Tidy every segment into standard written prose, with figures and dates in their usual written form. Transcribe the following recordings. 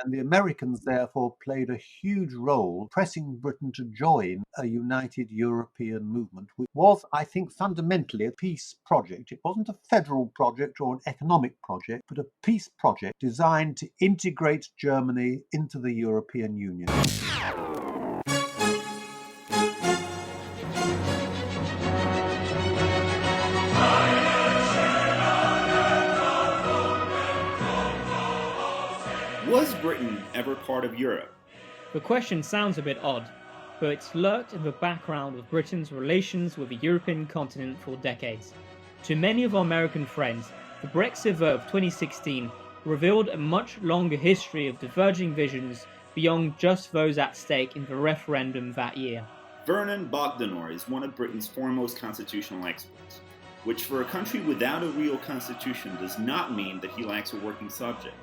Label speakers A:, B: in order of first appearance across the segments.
A: And the Americans, therefore, played a huge role pressing Britain to join a united European movement, which was, I think, fundamentally a peace project. It wasn't a federal project or an economic project, but a peace project designed to integrate Germany into the European Union.
B: Was Britain ever part of Europe?
C: The question sounds a bit odd, but it's lurked in the background of Britain's relations with the European continent for decades. To many of our American friends, the Brexit vote of 2016 revealed a much longer history of diverging visions beyond just those at stake in the referendum that year.
B: Vernon Bogdanor is one of Britain's foremost constitutional experts, which for a country without a real constitution does not mean that he lacks a working subject.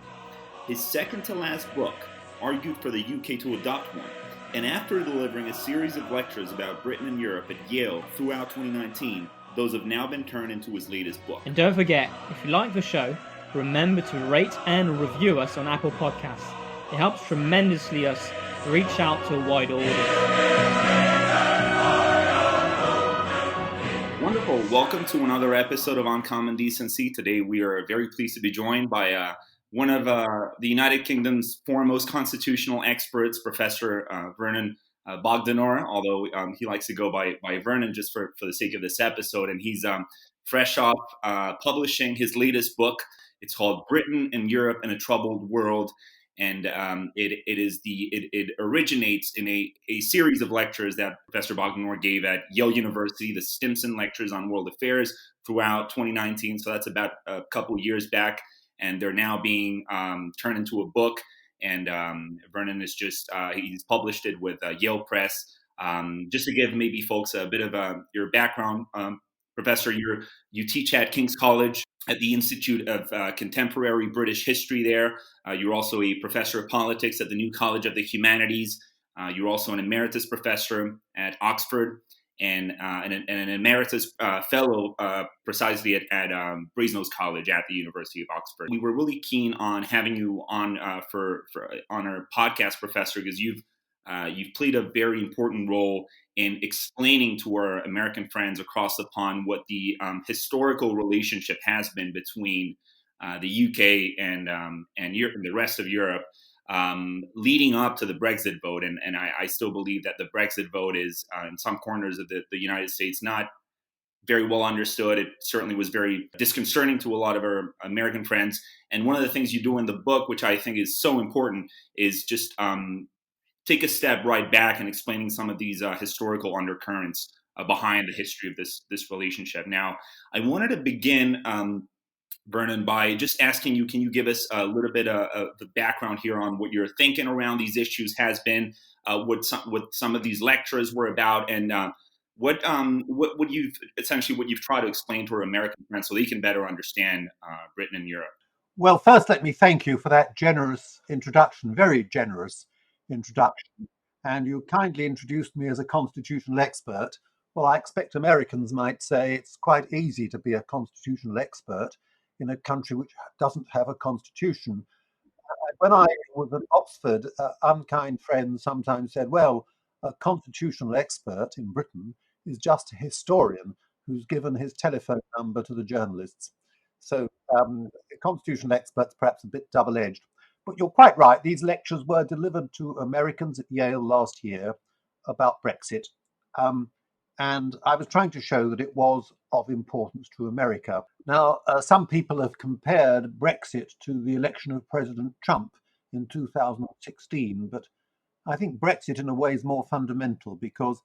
B: His second-to-last book argued for the UK to adopt one, and after delivering a series of lectures about Britain and Europe at Yale throughout 2019, those have now been turned into his latest book.
C: And don't forget, if you like the show, remember to rate and review us on Apple Podcasts. It helps tremendously us reach out to a wide audience.
B: Wonderful. Welcome to another episode of Uncommon Decency. Today we are very pleased to be joined by one of the United Kingdom's foremost constitutional experts, Professor Vernon Bogdanor, although he likes to go by Vernon just for the sake of this episode. And he's fresh off publishing his latest book. It's called Britain and Europe in a Troubled World. And it originates in a series of lectures that Professor Bogdanor gave at Yale University, the Stimson Lectures on World Affairs, throughout 2019. So that's about a couple years back. And they're now being turned into a book. And Vernon is he's published it with Yale Press. Just to give maybe folks a bit of your background, Professor, you teach at King's College at the Institute of Contemporary British History there. You're also a professor of politics at the New College of the Humanities. You're also an emeritus professor at Oxford. And an emeritus fellow precisely at Brasenose College at the University of Oxford. We were really keen on having you on on our podcast, Professor, because you've played a very important role in explaining to our American friends across the pond what the historical relationship has been between the UK and Europe, and the rest of Europe. Leading up to the Brexit vote, and I still believe that the Brexit vote is, in some corners of the United States, not very well understood. It certainly was very disconcerting to a lot of our American friends. And one of the things you do in the book, which I think is so important, is just take a step right back and explaining some of these historical undercurrents behind the history of this relationship. Now, I wanted to begin Vernon, by just asking you, can you give us a little bit of the background here on what your thinking around these issues has been, what some of these lectures were about, and what you've tried to explain to our American friends so they can better understand Britain and Europe?
A: Well, first, let me thank you for that generous introduction, very generous introduction. And you kindly introduced me as a constitutional expert. Well, I expect Americans might say it's quite easy to be a constitutional expert in a country which doesn't have a constitution. When I was at Oxford, unkind friends sometimes said, well, a constitutional expert in Britain is just a historian who's given his telephone number to the journalists. So constitutional expert's perhaps a bit double-edged. But you're quite right. These lectures were delivered to Americans at Yale last year about Brexit. And I was trying to show that it was of importance to America. Now, some people have compared Brexit to the election of President Trump in 2016, but I think Brexit in a way is more fundamental because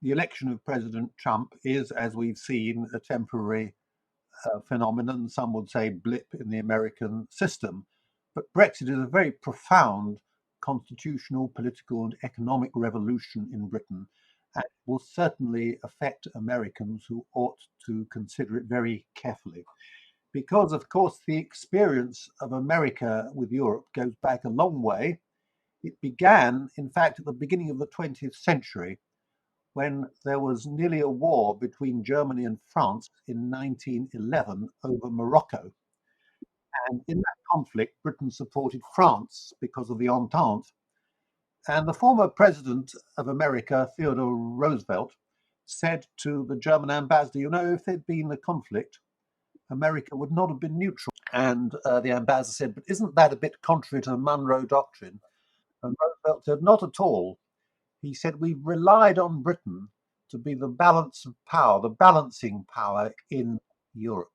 A: the election of President Trump is, as we've seen, a temporary phenomenon, some would say blip in the American system. But Brexit is a very profound constitutional, political and economic revolution in Britain. And will certainly affect Americans who ought to consider it very carefully. Because, of course, the experience of America with Europe goes back a long way. It began, in fact, at the beginning of the 20th century, when there was nearly a war between Germany and France in 1911 over Morocco. And in that conflict, Britain supported France because of the Entente. And the former president of America, Theodore Roosevelt, said to the German ambassador, if there'd been a conflict, America would not have been neutral. And the ambassador said, but isn't that a bit contrary to the Monroe Doctrine? And Roosevelt said, not at all. He said, we've relied on Britain to be the balance of power, the balancing power in Europe.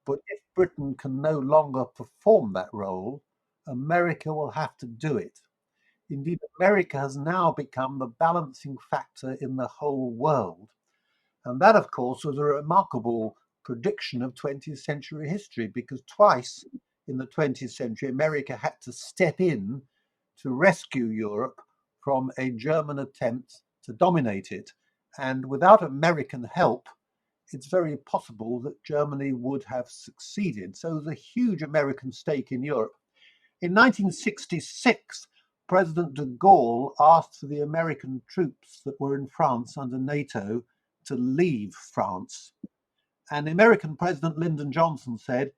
A: But if Britain can no longer perform that role, America will have to do it. Indeed, America has now become the balancing factor in the whole world. And that, of course, was a remarkable prediction of 20th century history, because twice in the 20th century, America had to step in to rescue Europe from a German attempt to dominate it. And without American help, it's very possible that Germany would have succeeded. So there's a huge American stake in Europe. In 1966, President de Gaulle asked for the American troops that were in France under NATO to leave France. And the American President Lyndon Johnson said,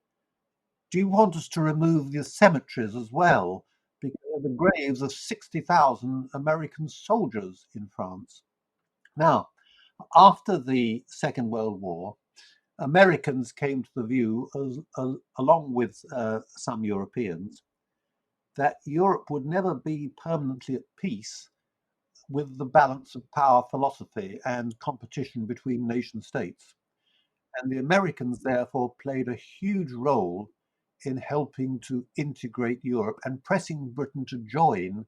A: do you want us to remove the cemeteries as well? Because they're the graves of 60,000 American soldiers in France. Now, after the Second World War, Americans came to the view, along with some Europeans, that Europe would never be permanently at peace with the balance of power philosophy and competition between nation states. And the Americans, therefore, played a huge role in helping to integrate Europe and pressing Britain to join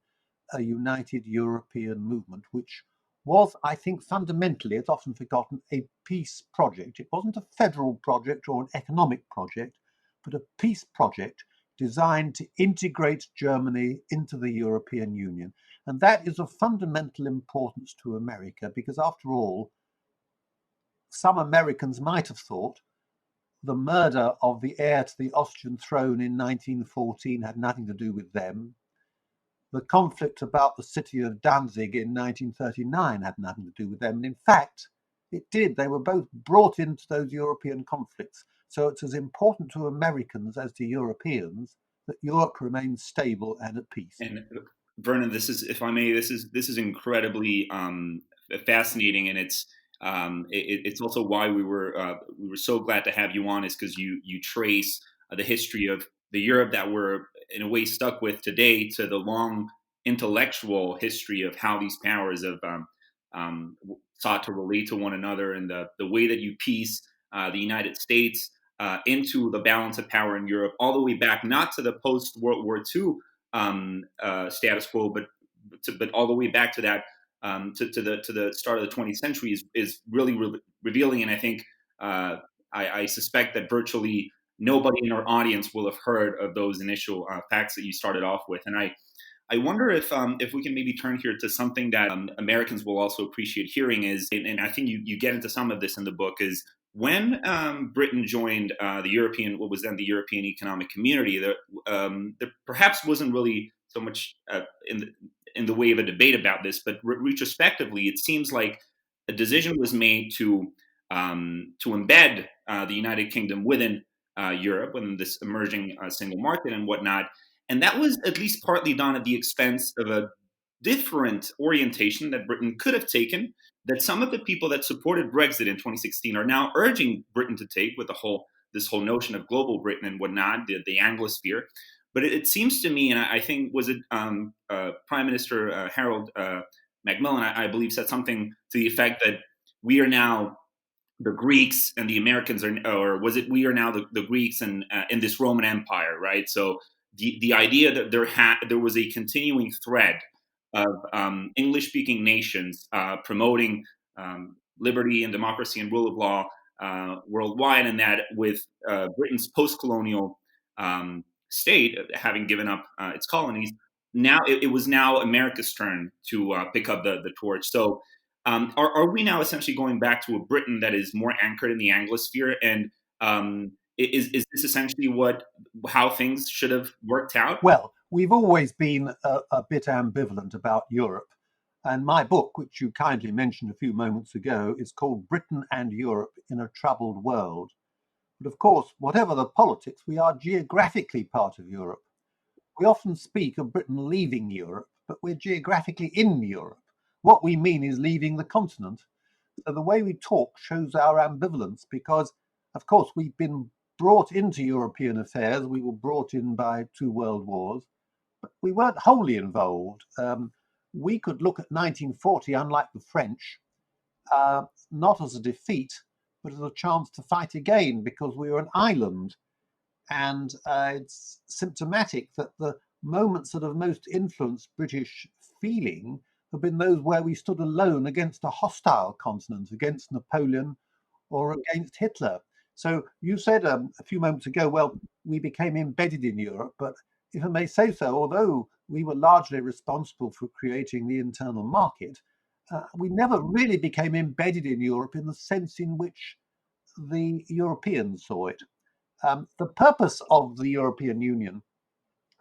A: a united European movement, which was, I think, fundamentally, it's often forgotten, a peace project. It wasn't a federal project or an economic project, but a peace project designed to integrate Germany into the European Union. And that is of fundamental importance to America, because after all, some Americans might have thought the murder of the heir to the Austrian throne in 1914 had nothing to do with them. The conflict about the city of Danzig in 1939 had nothing to do with them. And in fact, it did. They were both brought into those European conflicts. So it's as important to Americans as to Europeans that Europe remains stable and at peace.
B: And Vernon, this is, if I may, this is incredibly fascinating, and it's also why we were so glad to have you on, is because you trace the history of the Europe that we're in a way stuck with today to the long intellectual history of how these powers have sought to relate to one another, and the way that you piece the United States into the balance of power in Europe, all the way back, not to the post World War II status quo, but all the way back to that, to the start of the 20th century is really revealing. And I think I suspect that virtually nobody in our audience will have heard of those initial facts that you started off with. And I wonder if we can maybe turn here to something that Americans will also appreciate hearing is, and I think you get into some of this in the book, is when Britain joined what was then the European Economic Community, there perhaps wasn't really so much in the way of a debate about this, but retrospectively, it seems like a decision was made to embed the United Kingdom within Europe, within this emerging single market and whatnot. And that was at least partly done at the expense of a different orientation that Britain could have taken, that some of the people that supported Brexit in 2016 are now urging Britain to take, with this whole notion of global Britain and whatnot, the Anglosphere. But it seems to me, and I think, was it Prime Minister Harold Macmillan, I believe, said something to the effect that we are now the Greeks and the Americans are, or was it we are now the Greeks and in this Roman Empire, right? So the idea that there was a continuing thread of English-speaking nations promoting liberty and democracy and rule of law worldwide, and that with Britain's post-colonial state having given up its colonies, now it was now America's turn to pick up the torch. So are we now essentially going back to a Britain that is more anchored in the Anglosphere? And is this essentially how things should have worked out?
A: Well, we've always been a bit ambivalent about Europe. And my book, which you kindly mentioned a few moments ago, is called Britain and Europe in a Troubled World. But of course, whatever the politics, we are geographically part of Europe. We often speak of Britain leaving Europe, but we're geographically in Europe. What we mean is leaving the continent. So the way we talk shows our ambivalence because, of course, we've been brought into European affairs. We were brought in by two world wars, but we weren't wholly involved. We could look at 1940, unlike the French, not as a defeat, but as a chance to fight again because we were an island. And it's symptomatic that the moments that have most influenced British feeling have been those where we stood alone against a hostile continent, against Napoleon or against Hitler. So you said a few moments ago, well, we became embedded in Europe, but if I may say so, although we were largely responsible for creating the internal market, we never really became embedded in Europe in the sense in which the Europeans saw it. The purpose of the European Union,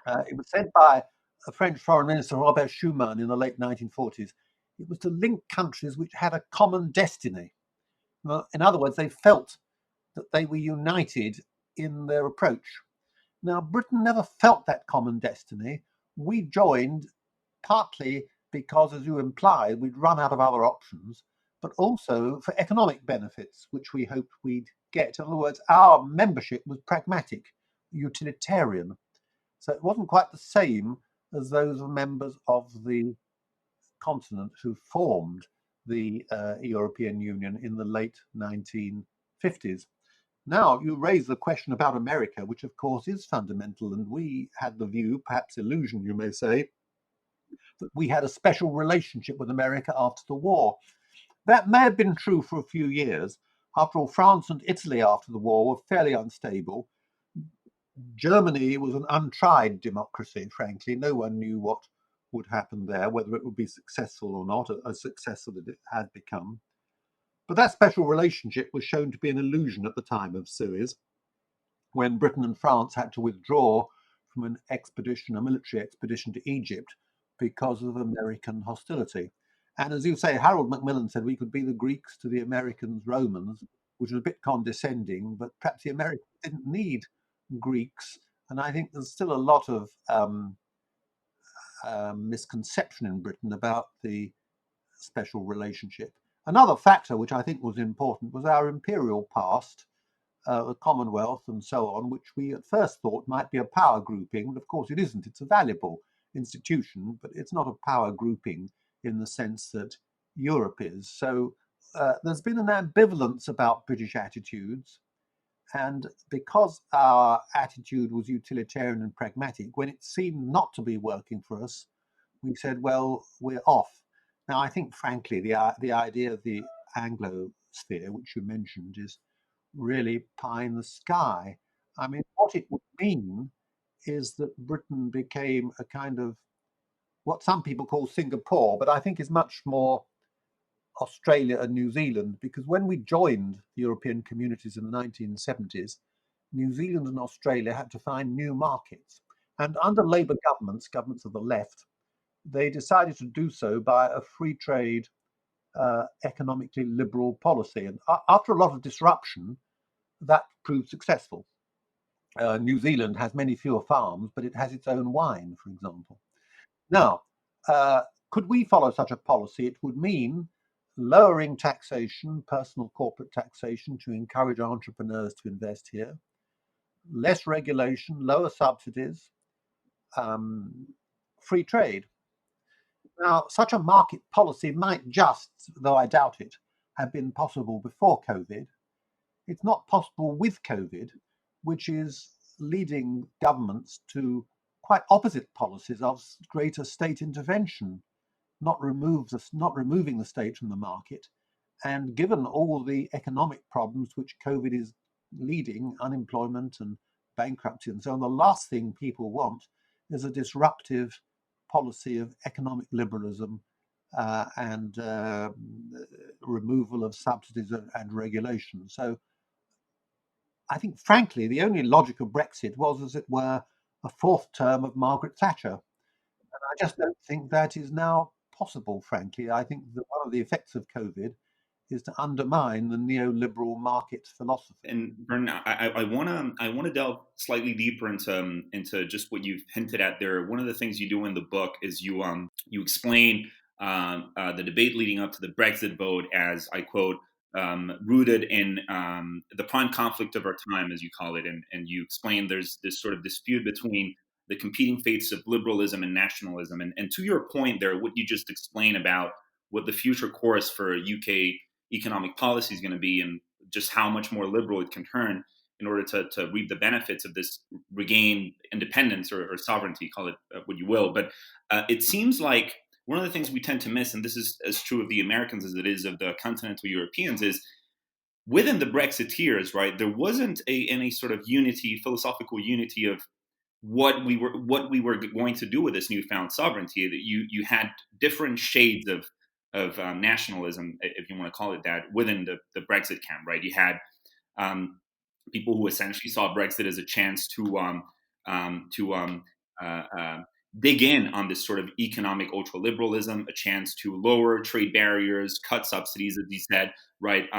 A: it was said by a French Foreign Minister, Robert Schuman, in the late 1940s, it was to link countries which had a common destiny. In other words, they felt that they were united in their approach. Now, Britain never felt that common destiny. We joined partly because, as you implied, we'd run out of other options, but also for economic benefits, which we hoped we'd get. In other words, our membership was pragmatic, utilitarian. So it wasn't quite the same as those members of the continent who formed the European Union in the late 1950s. Now, you raise the question about America, which of course is fundamental, and we had the view, perhaps illusion, you may say, that we had a special relationship with America after the war. That may have been true for a few years. After all, France and Italy after the war were fairly unstable. Germany was an untried democracy, frankly. No one knew what would happen there, whether it would be successful or not, as successful as it had become. But that special relationship was shown to be an illusion at the time of Suez, when Britain and France had to withdraw from an expedition, a military expedition to Egypt because of American hostility. And as you say, Harold Macmillan said we could be the Greeks to the Americans' Romans, which was a bit condescending, but perhaps the Americans didn't need Greeks. And I think there's still a lot of misconception in Britain about the special relationship. Another factor which I think was important was our imperial past, the Commonwealth and so on, which we at first thought might be a power grouping, but of course it isn't. It's a valuable institution, but it's not a power grouping in the sense that Europe is. So there's been an ambivalence about British attitudes. And because our attitude was utilitarian and pragmatic, when it seemed not to be working for us, we said, well, we're off. Now, I think, frankly, the idea of the Anglosphere, which you mentioned, is really pie in the sky. I mean, what it would mean is that Britain became a kind of what some people call Singapore, but I think is much more Australia and New Zealand, because when we joined the European communities in the 1970s, New Zealand and Australia had to find new markets. And under Labour governments, governments of the left, they decided to do so by a free trade, economically liberal policy. And after a lot of disruption, that proved successful. New Zealand has many fewer farms, but it has its own wine, for example. Now, could we follow such a policy? It would mean lowering taxation, personal corporate taxation, to encourage entrepreneurs to invest here, less regulation, lower subsidies, free trade. Now, such a market policy might just, though I doubt it, have been possible before COVID. It's not possible with COVID, which is leading governments to quite opposite policies of greater state intervention, not removing the state from the market. And given all the economic problems which COVID is leading, unemployment and bankruptcy and so on, the last thing people want is a disruptive policy of economic liberalism and removal of subsidies and regulation. So I think, frankly, the only logic of Brexit was, as it were, a fourth term of Margaret Thatcher. And I just don't think that is now possible, frankly. I think that one of the effects of COVID is to undermine the neoliberal market philosophy.
B: And Vernon, I want to delve slightly deeper into just what you've hinted at there. One of the things you do in the book is you explain the debate leading up to the Brexit vote as, I quote, rooted in the prime conflict of our time, as you call it, and you explain there's this sort of dispute between the competing faiths of liberalism and nationalism. And to your point there, what you just explained about what the future course for UK economic policy is going to be, and just how much more liberal it can turn in order to reap the benefits of this regained independence or sovereignty, call it what you will. But it seems like one of the things we tend to miss, and this is as true of the Americans as it is of the continental Europeans, is within the Brexiteers, right? There wasn't any sort of unity, philosophical unity of what we were going to do with this newfound sovereignty. That you had different shades of nationalism, if you want to call it that, within the Brexit camp, right? You had people who essentially saw Brexit as a chance to uh, uh, dig in on this sort of economic ultraliberalism, a chance to lower trade barriers, cut subsidies, as he said, right?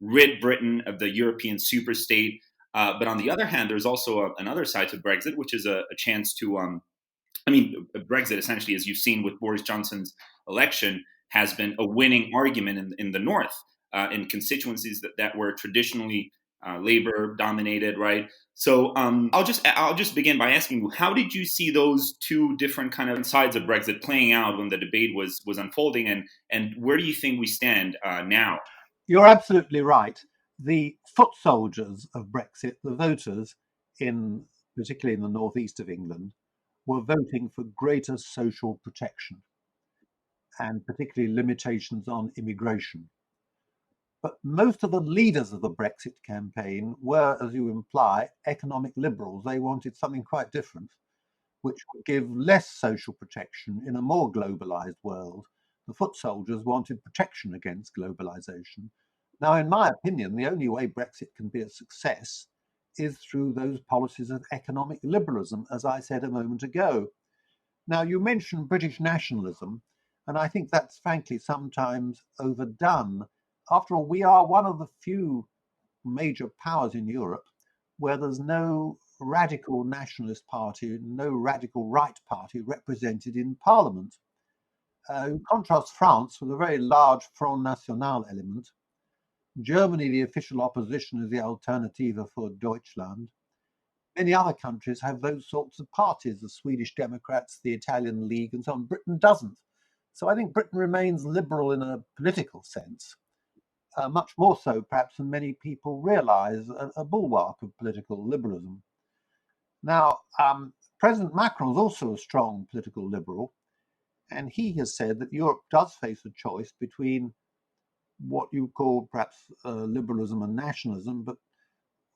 B: Rid Britain of the European superstate. But on the other hand, there's also another side to Brexit, which is a chance to Brexit, essentially, as you've seen with Boris Johnson's election, has been a winning argument in the North, in constituencies that were traditionally Labour dominated, right? So I'll just begin by asking you, how did you see those two different kind of sides of Brexit playing out when the debate was unfolding, and where do you think we stand now?
A: You're absolutely right. The foot soldiers of Brexit, the voters particularly in the northeast of England, were voting for greater social protection and particularly limitations on immigration. But most of the leaders of the Brexit campaign were, as you imply, economic liberals. They wanted something quite different, which would give less social protection in a more globalized world. The foot soldiers wanted protection against globalization. Now, in my opinion, the only way Brexit can be a success is through those policies of economic liberalism, as I said a moment ago. Now, you mentioned British nationalism, and I think that's frankly sometimes overdone. After all, we are one of the few major powers in Europe where there's no radical nationalist party, no radical right party represented in parliament. In contrast, France, with a very large Front National element. Germany, the official opposition, is the Alternative for Deutschland. Many other countries have those sorts of parties, the Swedish Democrats, the Italian League, and so on. Britain doesn't. So I think Britain remains liberal in a political sense, much more so perhaps than many people realize, a bulwark of political liberalism. Now, President Macron is also a strong political liberal, and he has said that Europe does face a choice between what you call perhaps liberalism and nationalism, but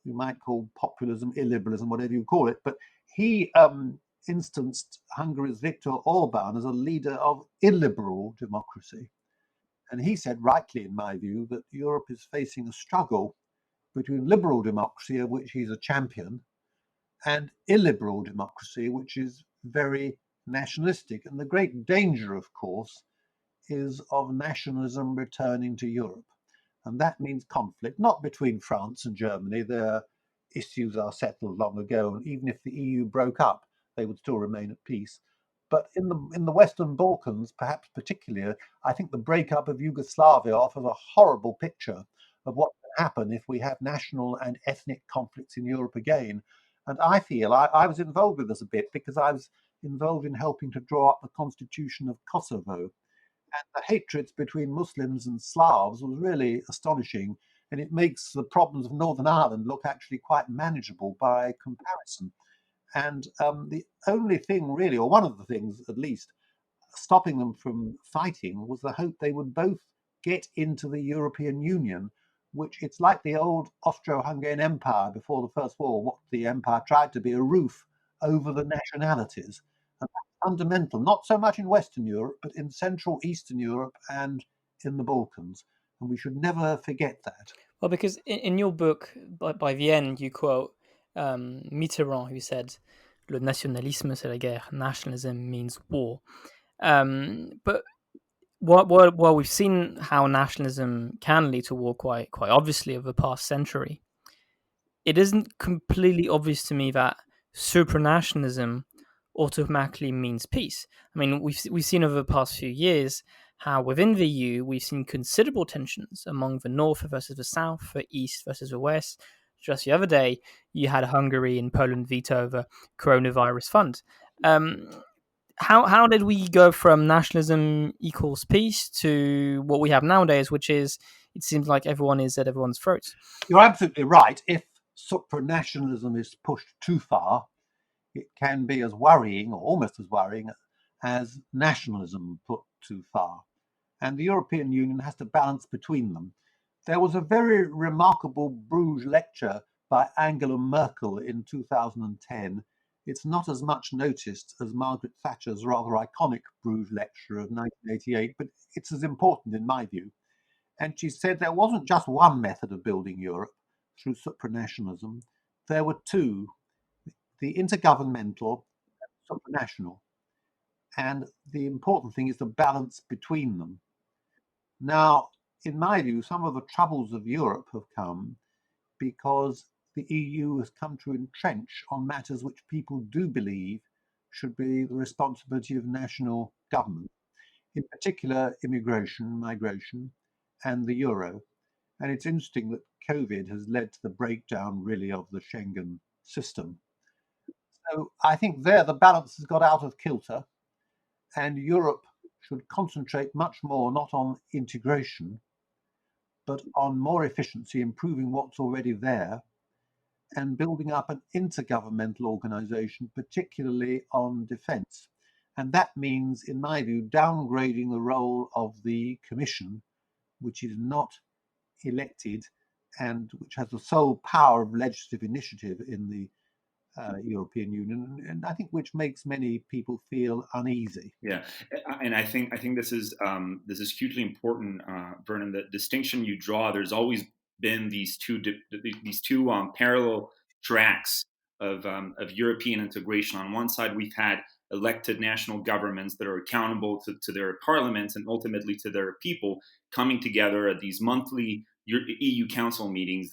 A: you might call populism, illiberalism, whatever you call it. But he instanced Hungary's Viktor Orban as a leader of illiberal democracy. And he said, rightly in my view, that Europe is facing a struggle between liberal democracy, of which he's a champion, and illiberal democracy, which is very nationalistic. And the great danger, of course, is of nationalism returning to Europe. And that means conflict, not between France and Germany. Their issues are settled long ago. And even if the EU broke up, they would still remain at peace. But in the Western Balkans, perhaps particularly, I think the breakup of Yugoslavia offers a horrible picture of what can happen if we have national and ethnic conflicts in Europe again. And I feel I was involved with this a bit because I was involved in helping to draw up the constitution of Kosovo. And the hatreds between Muslims and Slavs was really astonishing. And it makes the problems of Northern Ireland look actually quite manageable by comparison. And the only thing really, or one of the things at least, stopping them from fighting was the hope they would both get into the European Union, which it's like the old Austro-Hungarian Empire before the First War. What the empire tried to be a roof over the nationalities. And that's fundamental, not so much in Western Europe, but in Central Eastern Europe and in the Balkans. And we should never forget that.
C: Well, because in your book, by the end, you quote Mitterrand, who said, "Le nationalisme, c'est la guerre. Nationalism means war." But
D: Well, we've seen how nationalism can lead to war quite obviously over the past century. It isn't completely obvious to me that supranationalism automatically means peace. I mean, we've seen over the past few years how within the EU we've seen considerable tensions among the north versus the south, the east versus the west. Just the other day, you had Hungary and Poland veto the coronavirus fund. Um, how did we go from nationalism equals peace to what we have nowadays, which is it seems like everyone is at everyone's throats?
A: You're absolutely right. If supranationalism is pushed too far, it can be as worrying, or almost as worrying, as nationalism put too far. And the European Union has to balance between them. There was a very remarkable Bruges lecture by Angela Merkel in 2010. It's not as much noticed as Margaret Thatcher's rather iconic Bruges lecture of 1988, but it's as important in my view. And she said there wasn't just one method of building Europe through supranationalism, there were two: the intergovernmental and supranational. And the important thing is the balance between them. Now, in my view, some of the troubles of Europe have come because the EU has come to entrench on matters which people do believe should be the responsibility of national government, in particular immigration, migration, and the euro. And it's interesting that COVID has led to the breakdown, really, of the Schengen system. So I think there the balance has got out of kilter, and Europe should concentrate much more not on integration, but on more efficiency, improving what's already there, and building up an intergovernmental organization, particularly on defense. And that means, in my view, downgrading the role of the Commission, which is not elected and which has the sole power of legislative initiative in the European Union, and I think which makes many people feel uneasy.
B: Yeah, and I think this is hugely important, Vernon. The distinction you draw. There's always been these two parallel tracks of European integration. On one side, we've had elected national governments that are accountable to their parliaments and ultimately to their people, coming together at these monthly EU Council meetings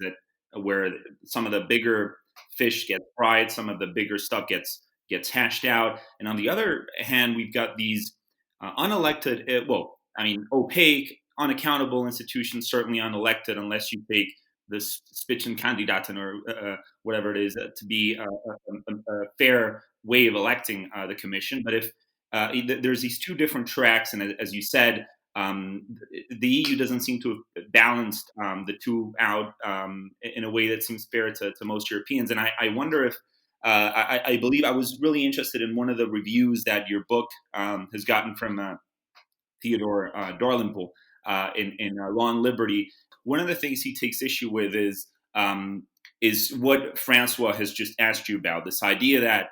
B: where some of the bigger fish get fried, some of the bigger stuff gets hashed out. And on the other hand, we've got these unelected, opaque, unaccountable institutions, certainly unelected unless you take this Spitzenkandidaten or whatever it is to be a fair way of electing the commission. But if there's these two different tracks, and as you said, the EU doesn't seem to have balanced the two out in a way that seems fair to most Europeans. And I wonder if I believe I was really interested in one of the reviews that your book has gotten from Theodore Darlinpool in Law and Liberty. One of the things he takes issue with is what Francois has just asked you about, this idea that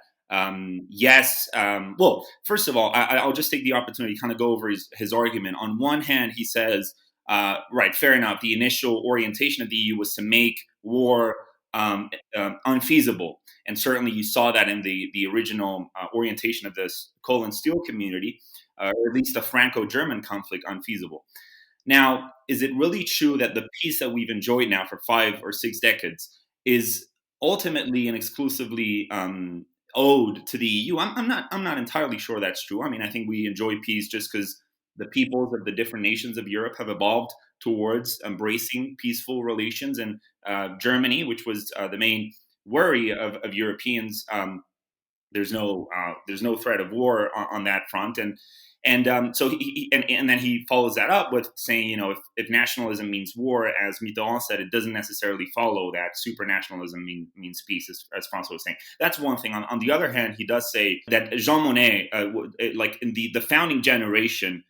B: well, first of all, I'll just take the opportunity to kind of go over his argument. On one hand, he says, right, fair enough, the initial orientation of the EU was to make war unfeasible. And certainly you saw that in the original orientation of this coal and steel community, or at least the Franco-German conflict, unfeasible. Now, is it really true that the peace that we've enjoyed now for 5 or 6 decades is ultimately and exclusively owed to the EU? I'm not entirely sure that's true. I mean, I think we enjoy peace just because the peoples of the different nations of Europe have evolved towards embracing peaceful relations. And Germany, which was the main worry of Europeans, there's no threat of war on that front. So and then he follows that up with saying, if nationalism means war, as Mitterrand said, it doesn't necessarily follow that supranationalism means peace, as Francois was saying. That's one thing. On the other hand, he does say that Jean Monnet, like in the founding generation,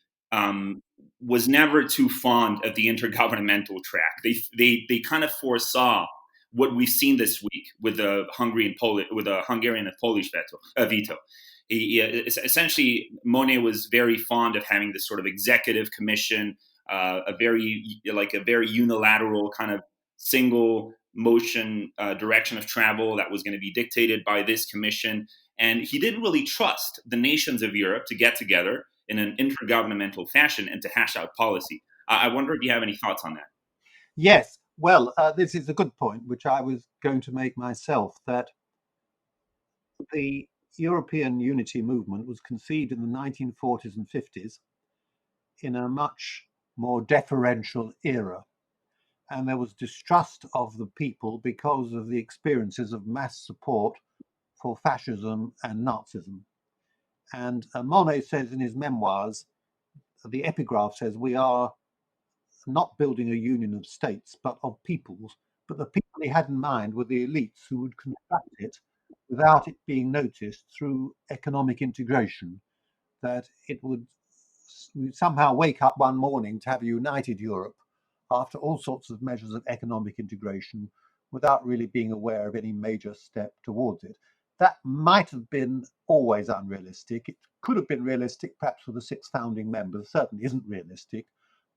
B: was never too fond of the intergovernmental track. They kind of foresaw what we've seen this week with the Hungarian and Polish veto. Essentially, Monnet was very fond of having this sort of executive commission, a very unilateral kind of single motion direction of travel that was going to be dictated by this commission. And he didn't really trust the nations of Europe to get together in an intergovernmental fashion and to hash out policy. I wonder if you have any thoughts on that.
A: Yes, well, this is a good point, which I was going to make myself, that the European unity movement was conceived in the 1940s and 50s in a much more deferential era. And there was distrust of the people because of the experiences of mass support for fascism and Nazism. And Monet says in his memoirs, the epigraph says, we are not building a union of states, but of peoples. But the people he had in mind were the elites who would construct it without it being noticed through economic integration, that it would somehow wake up one morning to have a united Europe after all sorts of measures of economic integration without really being aware of any major step towards it. That might have been always unrealistic. It could have been realistic perhaps with the 6 founding members, certainly isn't realistic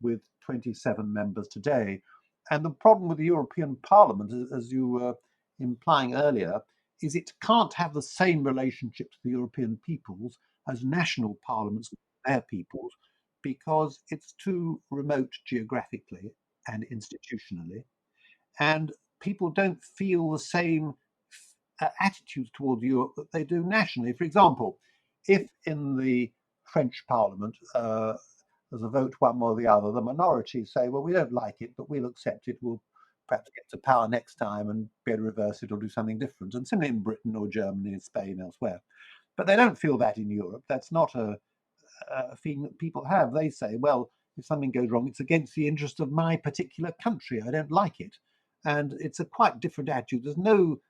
A: with 27 members today. And the problem with the European Parliament, as you were implying earlier, is it can't have the same relationship to the European peoples as national parliaments with their peoples, because it's too remote geographically and institutionally, and people don't feel the same attitudes towards Europe that they do nationally. For example, if in the French Parliament there's a vote one way or the other, the minority say, well, we don't like it, but we'll accept it. We'll perhaps get to power next time and be able to reverse it or do something different. And similarly in Britain or Germany, Spain, elsewhere. But they don't feel that in Europe. That's not a feeling that people have. They say, well, if something goes wrong, it's against the interest of my particular country. I don't like it. And it's a quite different attitude. There's no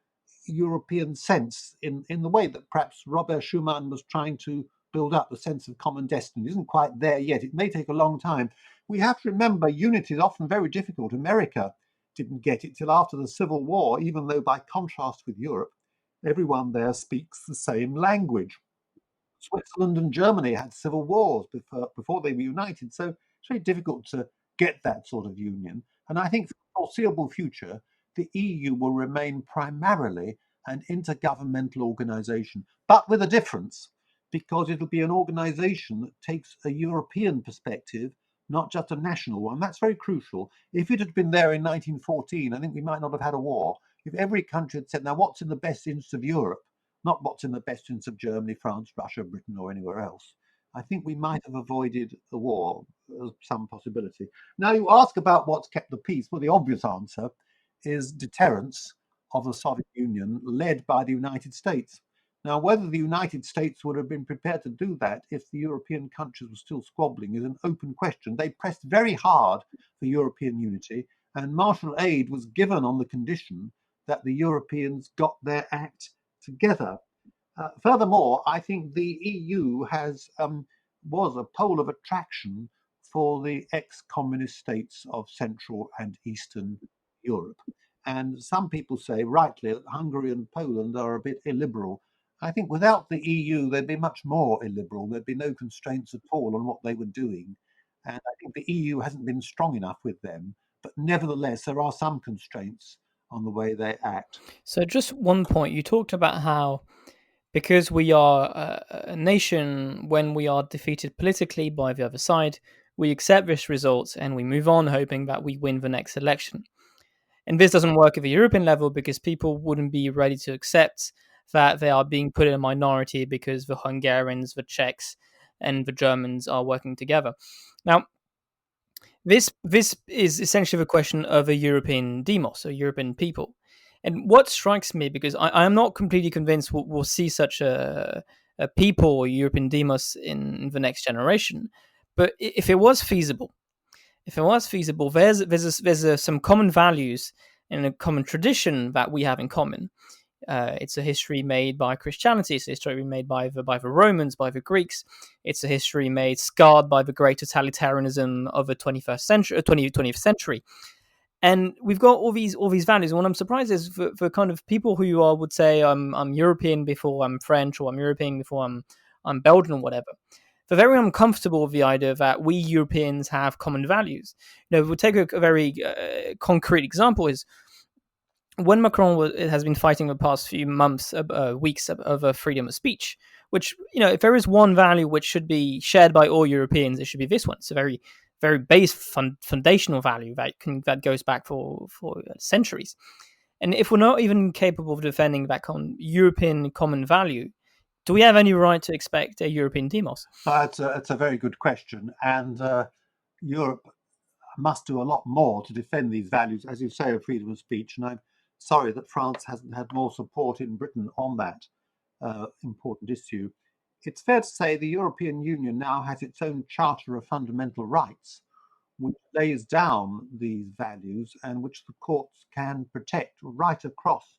A: European sense in the way that perhaps Robert Schuman was trying to build up the sense of common destiny. It isn't quite there yet. It may take a long time. We have to remember unity is often very difficult. America didn't get it till after the Civil War, even though by contrast with Europe, everyone there speaks the same language. Switzerland and Germany had civil wars before they were united. So it's very difficult to get that sort of union. And I think for the foreseeable future, the EU will remain primarily an intergovernmental organization, but with a difference, because it'll be an organization that takes a European perspective, not just a national one. That's very crucial. If it had been there in 1914, I think we might not have had a war. If every country had said, now what's in the best interest of Europe, not what's in the best interest of Germany, France, Russia, Britain, or anywhere else, I think we might have avoided a war, some possibility. Now, you ask about what's kept the peace. Well, the obvious answer is deterrence of the Soviet Union, led by the United States. Now, whether the United States would have been prepared to do that if the European countries were still squabbling is an open question. They pressed very hard for European unity, and martial aid was given on the condition that the Europeans got their act together. Furthermore, I think the EU was a pole of attraction for the ex-communist states of Central and Eastern Europe. And some people say, rightly, that Hungary and Poland are a bit illiberal. I think without the EU, they'd be much more illiberal. There'd be no constraints at all on what they were doing. And I think the EU hasn't been strong enough with them. But nevertheless, there are some constraints on the way they act.
D: So just one point, you talked about how because we are a nation, when we are defeated politically by the other side, we accept this result and we move on hoping that we win the next election. And this doesn't work at the European level because people wouldn't be ready to accept that they are being put in a minority because the Hungarians, the Czechs, and the Germans are working together. Now, this is essentially the question of a European demos, a European people. And what strikes me, because I am not completely convinced we'll see such a people or European demos in the next generation, but if it was feasible, there's some common values and a common tradition that we have in common. It's a history made by Christianity. It's a history made by the Romans, by the Greeks. It's a history made scarred by the great totalitarianism of the 20th century. And we've got all these values. And what I'm surprised is for kind of people who would say I'm European before I'm French, or I'm European before I'm Belgian or whatever. They're very uncomfortable with the idea that we Europeans have common values. We'll take a very concrete example is when Macron has been fighting the past few months, weeks over freedom of speech. which, if there is one value which should be shared by all Europeans, it should be this one. It's a very, very base foundational value that goes back for centuries. And if we're not even capable of defending that European common value, do we have any right to expect a European demos?
A: It's a very good question, and Europe must do a lot more to defend these values, as you say, of freedom of speech. And I'm sorry that France hasn't had more support in Britain on that important issue. It's fair to say the European Union now has its own Charter of Fundamental Rights, which lays down these values and which the courts can protect right across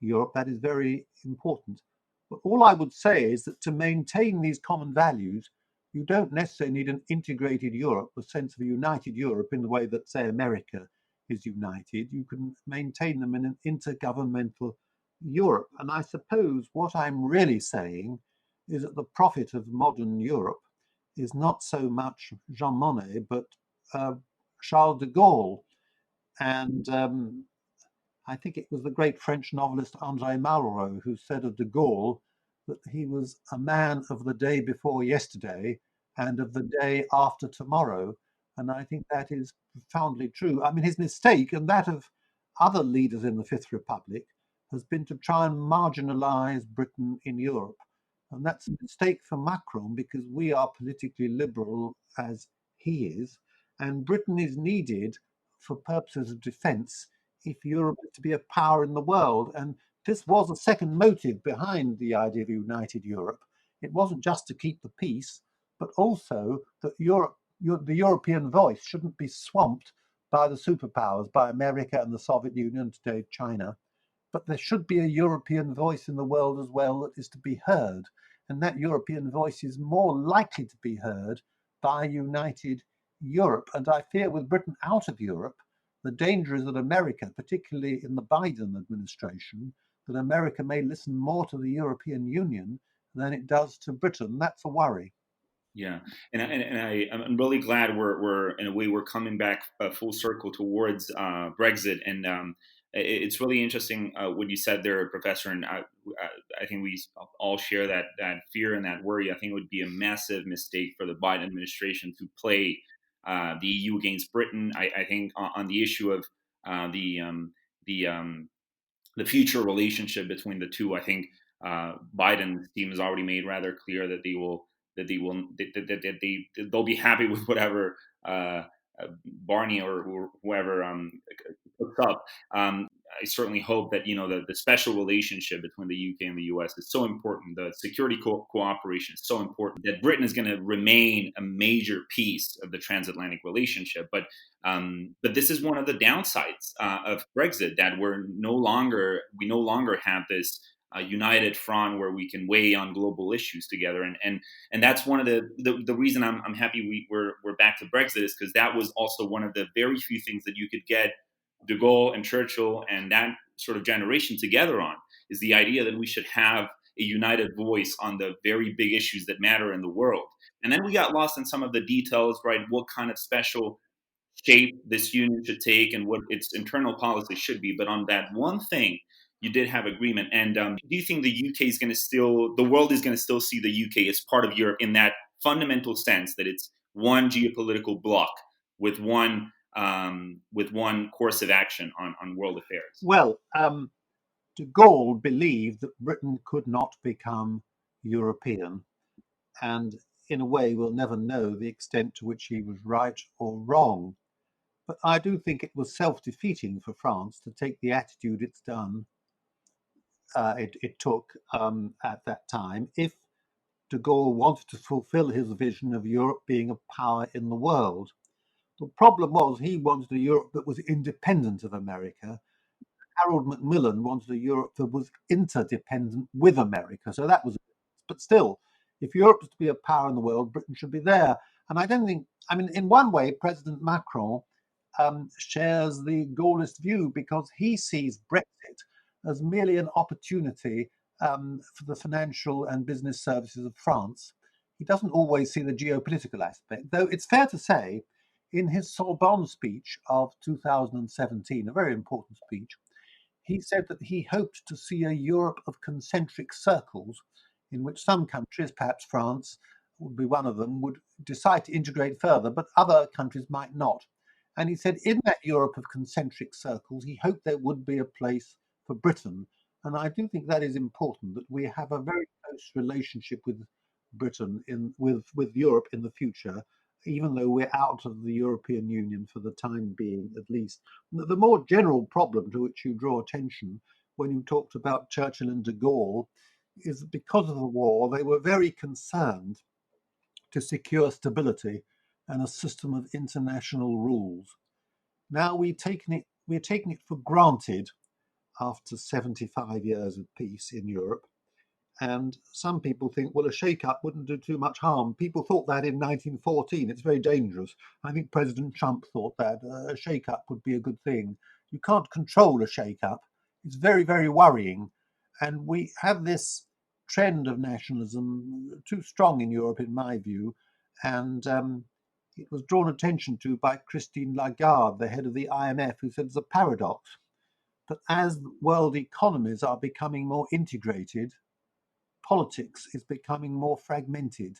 A: Europe. That is very important. But all I would say is that to maintain these common values, you don't necessarily need an integrated Europe, a sense of a united Europe in the way that, say, America is united. You can maintain them in an intergovernmental Europe. And I suppose what I'm really saying is that the prophet of modern Europe is not so much Jean Monnet, but Charles de Gaulle. And I think it was the great French novelist André Malraux who said of de Gaulle that he was a man of the day before yesterday and of the day after tomorrow. And I think that is profoundly true. I mean, his mistake, and that of other leaders in the Fifth Republic, has been to try and marginalize Britain in Europe. And that's a mistake for Macron because we are politically liberal as he is, and Britain is needed for purposes of defense if Europe is to be a power in the world. And this was a second motive behind the idea of a united Europe. It wasn't just to keep the peace, but also that the European voice shouldn't be swamped by the superpowers, by America and the Soviet Union, today China. But there should be a European voice in the world as well that is to be heard. And that European voice is more likely to be heard by a united Europe. And I fear with Britain out of Europe, the danger is that America, particularly in the Biden administration, that America may listen more to the European Union than it does to Britain. That's a worry.
B: Yeah, and I'm really glad we're in a way we're coming back full circle towards Brexit, and it's really interesting what you said there, Professor. And I think we all share that fear and that worry. I think it would be a massive mistake for the Biden administration to play the EU against Britain. I think on the issue of the future relationship between the two, I think Biden's team has already made rather clear that they'll be happy with whatever Barney or whoever puts up. I certainly hope that the special relationship between the UK and the US is so important. The security cooperation is so important that Britain is going to remain a major piece of the transatlantic relationship. But this is one of the downsides of Brexit, that we no longer have this united front where we can weigh on global issues together, and that's one of the reason I'm happy we're back to Brexit, is because that was also one of the very few things that you could get de Gaulle and Churchill and that sort of generation together on, is the idea that we should have a united voice on the very big issues that matter in the world. And then we got lost in some of the details, right? What kind of special shape this union should take and what its internal policy should be. But on that one thing, you did have agreement. And do you think the world is going to still see the UK as part of Europe in that fundamental sense, that it's one geopolitical bloc with one course of action on world affairs?
A: Well, de Gaulle believed that Britain could not become European, and in a way we'll never know the extent to which he was right or wrong. But I do think it was self-defeating for France to take the attitude it took at that time, if de Gaulle wanted to fulfill his vision of Europe being a power in the world. The problem was he wanted a Europe that was independent of America. Harold Macmillan wanted a Europe that was interdependent with America. So that was, but still, if Europe is to be a power in the world, Britain should be there. And I don't think, I mean, in one way, President Macron shares the Gaullist view, because he sees Brexit as merely an opportunity for the financial and business services of France. He doesn't always see the geopolitical aspect, though it's fair to say in his Sorbonne speech of 2017, a very important speech, he said that he hoped to see a Europe of concentric circles in which some countries, perhaps France would be one of them, would decide to integrate further, but other countries might not. And he said in that Europe of concentric circles, he hoped there would be a place for Britain. And I do think that is important, that we have a very close relationship with Britain with Europe in the future, even though we're out of the European Union for the time being, at least. The more general problem to which you draw attention when you talked about Churchill and de Gaulle is that because of the war, they were very concerned to secure stability and a system of international rules. Now we're taking it for granted after 75 years of peace in Europe. And some people think, well, a shake-up wouldn't do too much harm. People thought that in 1914. It's very dangerous. I think President Trump thought that a shake-up would be a good thing. You can't control a shake-up. It's very, very worrying. And we have this trend of nationalism too strong in Europe, in my view. And it was drawn attention to by Christine Lagarde, the head of the IMF, who said there's a paradox that as world economies are becoming more integrated, politics is becoming more fragmented,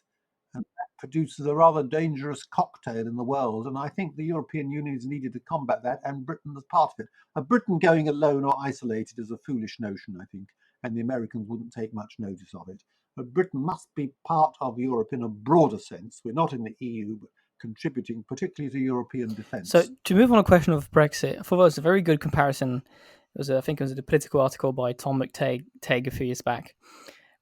A: and that produces a rather dangerous cocktail in the world. And I think the European Union is needed to combat that, and Britain as part of it. Britain going alone or isolated is a foolish notion, I think, and the Americans wouldn't take much notice of it. But Britain must be part of Europe in a broader sense. We're not in the EU, but contributing particularly to European defence.
D: So to move on a question of Brexit, I thought that was a very good comparison. I think it was a political article by Tom McTague a few years back,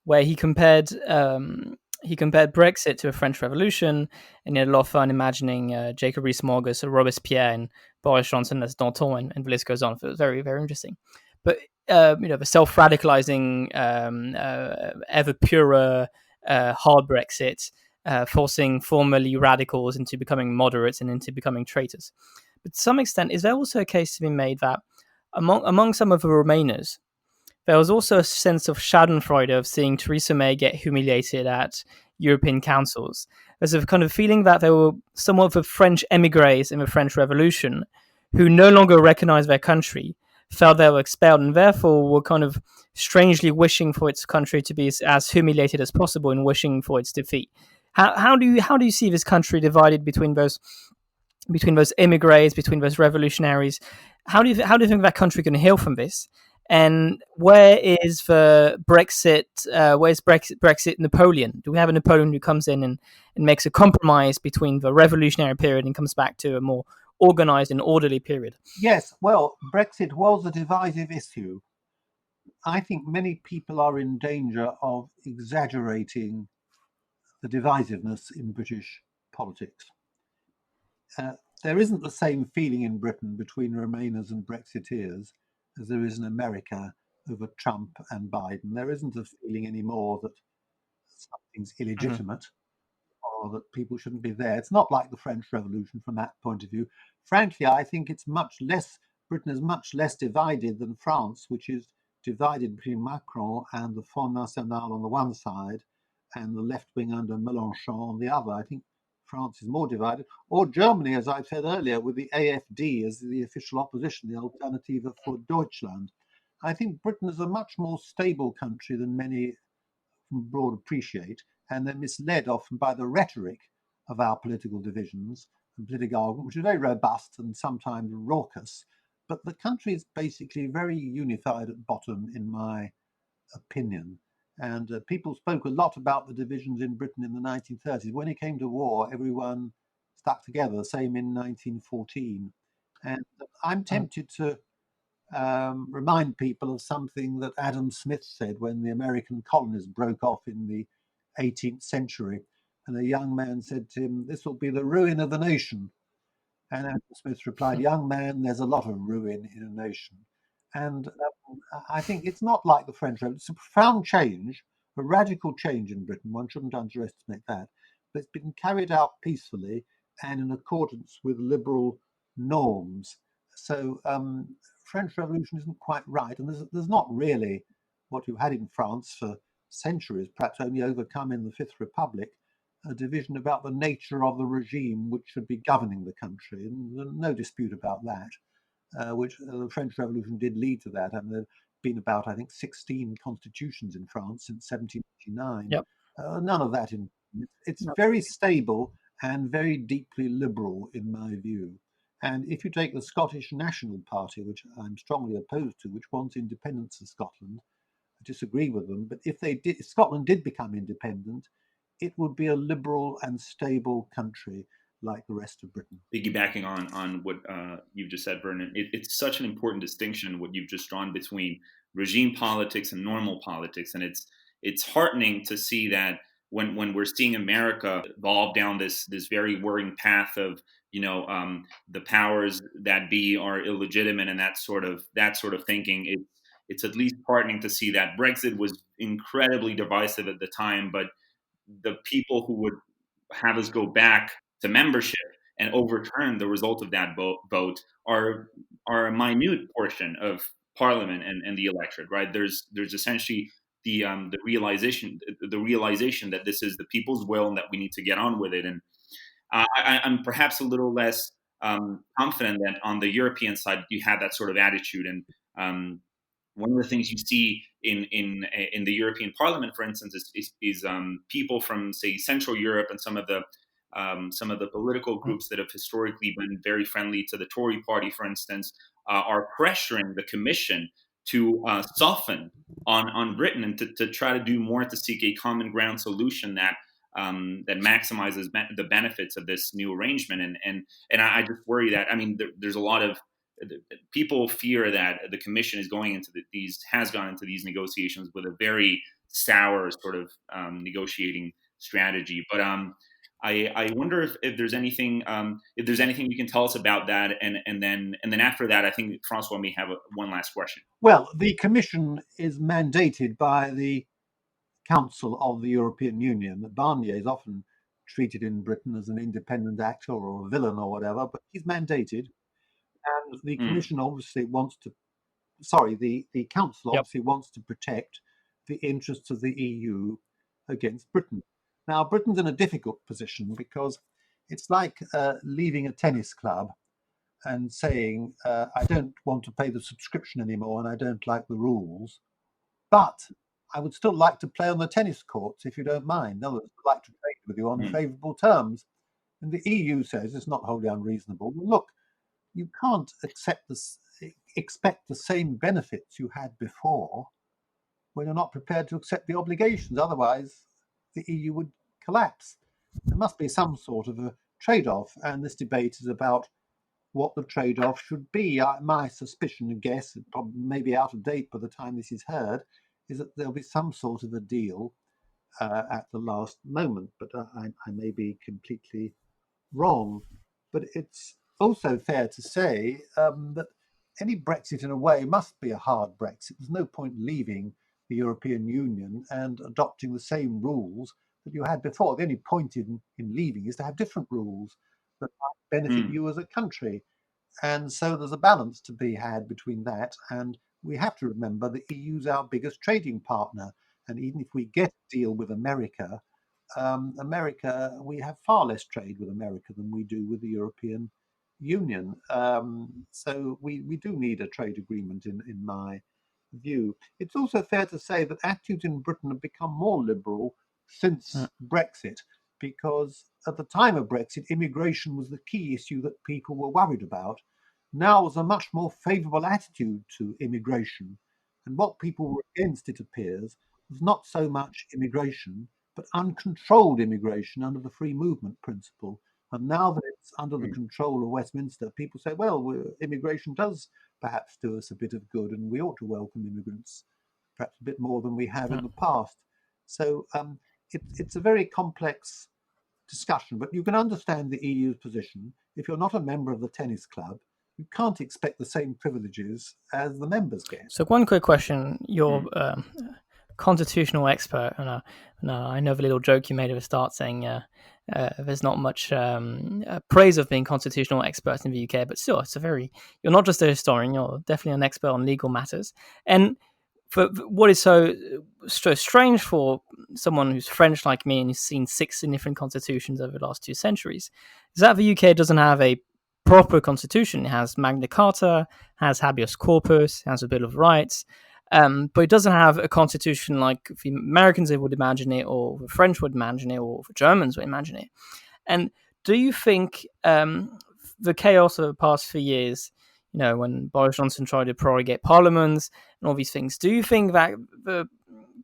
D: where he compared Brexit to a French Revolution, and he had a lot of fun imagining Jacob Rees-Mogg as Robespierre and Boris Johnson as Danton, and the list goes on. So it was very, very interesting. But the self-radicalizing, ever purer, hard Brexit, forcing formerly radicals into becoming moderates and into becoming traitors. But to some extent, is there also a case to be made that among some of the Remainers, there was also a sense of schadenfreude of seeing Theresa May get humiliated at European councils. There's a kind of feeling that there were somewhat of the French émigrés in the French Revolution who no longer recognized their country, felt they were expelled, and therefore were kind of strangely wishing for its country to be as humiliated as possible and wishing for its defeat. How do you see this country divided between those émigrés, between those revolutionaries? How do you think that country can heal from this? And where is the Brexit? Where's Brexit Napoleon? Do we have a Napoleon who comes in and makes a compromise between the revolutionary period and comes back to a more organized and orderly period?
A: Yes, well, Brexit was a divisive issue. I think many people are in danger of exaggerating the divisiveness in British politics. There isn't the same feeling in Britain between Remainers and Brexiteers as there is in America over Trump and Biden. There isn't a feeling anymore that something's illegitimate or that people shouldn't be there. It's not like the French Revolution from that point of view. Frankly, I think Britain is much less divided than France, which is divided between Macron and the Front National on the one side and the left wing under Mélenchon on the other. I think France is more divided, or Germany, as I said earlier, with the AfD as the official opposition, the Alternative for Deutschland. I think Britain is a much more stable country than many from abroad appreciate, and they're misled often by the rhetoric of our political divisions and political argument, which is very robust and sometimes raucous. But the country is basically very unified at bottom, in my opinion. And people spoke a lot about the divisions in Britain in the 1930s. When it came to war, everyone stuck together, same in 1914. And I'm tempted to remind people of something that Adam Smith said when the American colonies broke off in the 18th century. And a young man said to him, "This will be the ruin of the nation." And Adam Smith replied, "Young man, there's a lot of ruin in a nation." And I think it's not like the French Revolution. It's a profound change, a radical change in Britain. One shouldn't underestimate that. But it's been carried out peacefully and in accordance with liberal norms. So French Revolution isn't quite right. And there's not really what you had in France for centuries, perhaps only overcome in the Fifth Republic, a division about the nature of the regime which should be governing the country. And there's no dispute about that. Which the French Revolution did lead to that. I mean, been about, I think, 16 constitutions in France since 1789.
D: Yep.
A: None of that. It's
D: Yep.
A: very stable and very deeply liberal, in my view. And if you take the Scottish National Party, which I'm strongly opposed to, which wants independence of Scotland, I disagree with them. But if Scotland did become independent, it would be a liberal and stable country like the rest of Britain.
B: Piggybacking on what you've just said, Vernon, it's such an important distinction what you've just drawn between regime politics and normal politics, and it's heartening to see that when we're seeing America evolve down this very worrying path of the powers that be are illegitimate and that sort of thinking. It's at least heartening to see that Brexit was incredibly divisive at the time, but the people who would have us go back to membership and overturn the result of that vote are a minute portion of parliament and the electorate, right? There's essentially the realization that this is the people's will and that we need to get on with it. And I'm perhaps a little less confident that on the European side you have that sort of attitude. And one of the things you see in the European Parliament, for instance, is people from, say, Central Europe and some of the political groups that have historically been very friendly to the Tory party, for instance, are pressuring the Commission to soften on Britain and to try to do more to seek a common ground solution that maximizes the benefits of this new arrangement. And I just worry that, I mean, there's a lot of people fear that the Commission is going into has gone into these negotiations with a very sour sort of negotiating strategy. But I wonder if there's anything you can tell us about that, and then after that, I think Francois may have one last question.
A: Well, the Commission is mandated by the Council of the European Union. Barnier is often treated in Britain as an independent actor or a villain or whatever, but he's mandated. And the Commission obviously the Council obviously wants to protect the interests of the EU against Britain. Now, Britain's in a difficult position because it's like leaving a tennis club and saying, I don't want to pay the subscription anymore and I don't like the rules, but I would still like to play on the tennis courts if you don't mind. In other words, I'd like to trade with you on favourable terms. And the EU says it's not wholly unreasonable. Well, look, you can't expect the same benefits you had before when you're not prepared to accept the obligations. Otherwise, the EU would collapse. There must be some sort of a trade-off, and this debate is about what the trade-off should be. My suspicion and guess, it probably may be out of date by the time this is heard, is that there'll be some sort of a deal at the last moment, but I may be completely wrong. But it's also fair to say that any Brexit, in a way, must be a hard Brexit. There's no point leaving the European Union and adopting the same rules that you had before. The only point in leaving is to have different rules that might benefit you as a country. And so there's a balance to be had between that. And we have to remember the EU's our biggest trading partner. And even if we get a deal with America, we have far less trade with America than we do with the European Union. So we do need a trade agreement in my view. It's also fair to say that attitudes in Britain have become more liberal since Brexit, because at the time of Brexit, immigration was the key issue that people were worried about. Now there's a much more favourable attitude to immigration. And what people were against, it appears, was not so much immigration, but uncontrolled immigration under the free movement principle. And now that it's under the control of Westminster, people say, well, immigration does perhaps do us a bit of good, and we ought to welcome immigrants perhaps a bit more than we have in the past. So it's a very complex discussion, but you can understand the EU's position. If you're not a member of the tennis club, you can't expect the same privileges as the members get.
D: So one quick question. You're constitutional expert, and I know the little joke you made at the start saying there's not much praise of being constitutional experts in the UK, but still, you're not just a historian, you're definitely an expert on legal matters. And for what is so strange for someone who's French like me and who's seen 6 different constitutions over the last 2 centuries, is that the UK doesn't have a proper constitution. It has Magna Carta, has habeas corpus, has a Bill of Rights. but it doesn't have a constitution like the Americans would imagine it, or the French would imagine it, or the Germans would imagine it. And do you think the chaos of the past few years, when Boris Johnson tried to prorogate parliaments and all these things, do you think that the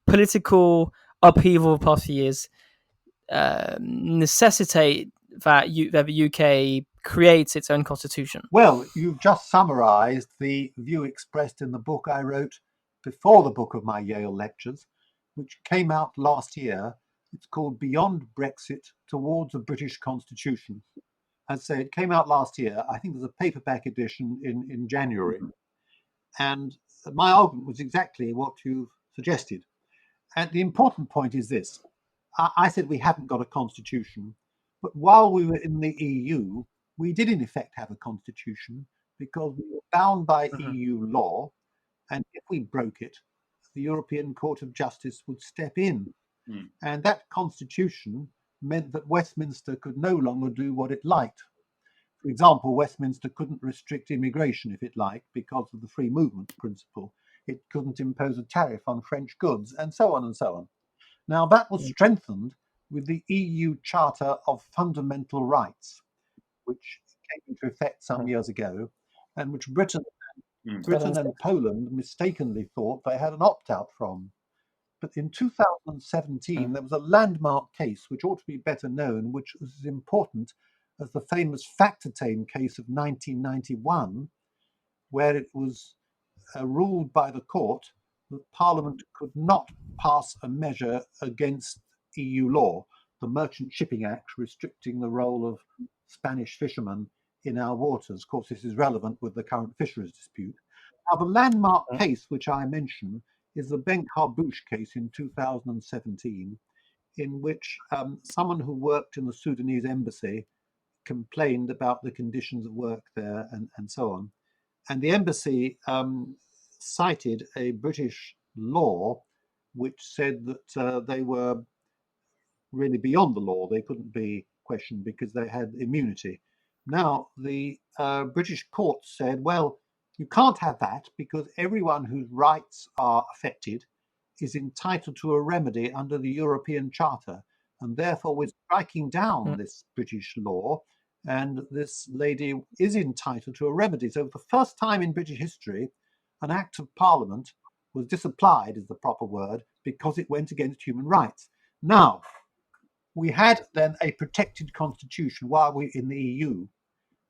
D: political upheaval of the past few years necessitate that the UK creates its own constitution?
A: Well, you've just summarised the view expressed in the book I wrote before the book of my Yale lectures, which came out last year. It's called Beyond Brexit Towards a British Constitution. As I say, it came out last year. I think there's a paperback edition in January. And my argument was exactly what you've suggested. And the important point is this. I said we haven't got a constitution, but while we were in the EU, we did in effect have a constitution because we were bound by EU law, and if we broke it, the European Court of Justice would step in. And that constitution meant that Westminster could no longer do what it liked. For example, Westminster couldn't restrict immigration if it liked because of the free movement principle. It couldn't impose a tariff on French goods, and so on and so on. Now, that was strengthened with the EU Charter of Fundamental Rights, which came into effect some years ago, and which Britain and Poland mistakenly thought they had an opt-out from. But in 2017, there was a landmark case which ought to be better known, which was as important as the famous Factortame case of 1991, where it was ruled by the court that Parliament could not pass a measure against EU law, the Merchant Shipping Act restricting the role of Spanish fishermen in our waters. Of course, this is relevant with the current fisheries dispute. Now, the landmark case which I mention is the Benk Harbouch case in 2017, in which someone who worked in the Sudanese embassy complained about the conditions of work there and so on. And the embassy cited a British law which said that they were really beyond the law. They couldn't be questioned because they had immunity. Now, the British court said, well, you can't have that because everyone whose rights are affected is entitled to a remedy under the European Charter. And therefore, we're striking down this British law, and this lady is entitled to a remedy. So, for the first time in British history, an act of Parliament was disapplied, is the proper word, because it went against human rights. Now, we had then a protected constitution while we were in the EU.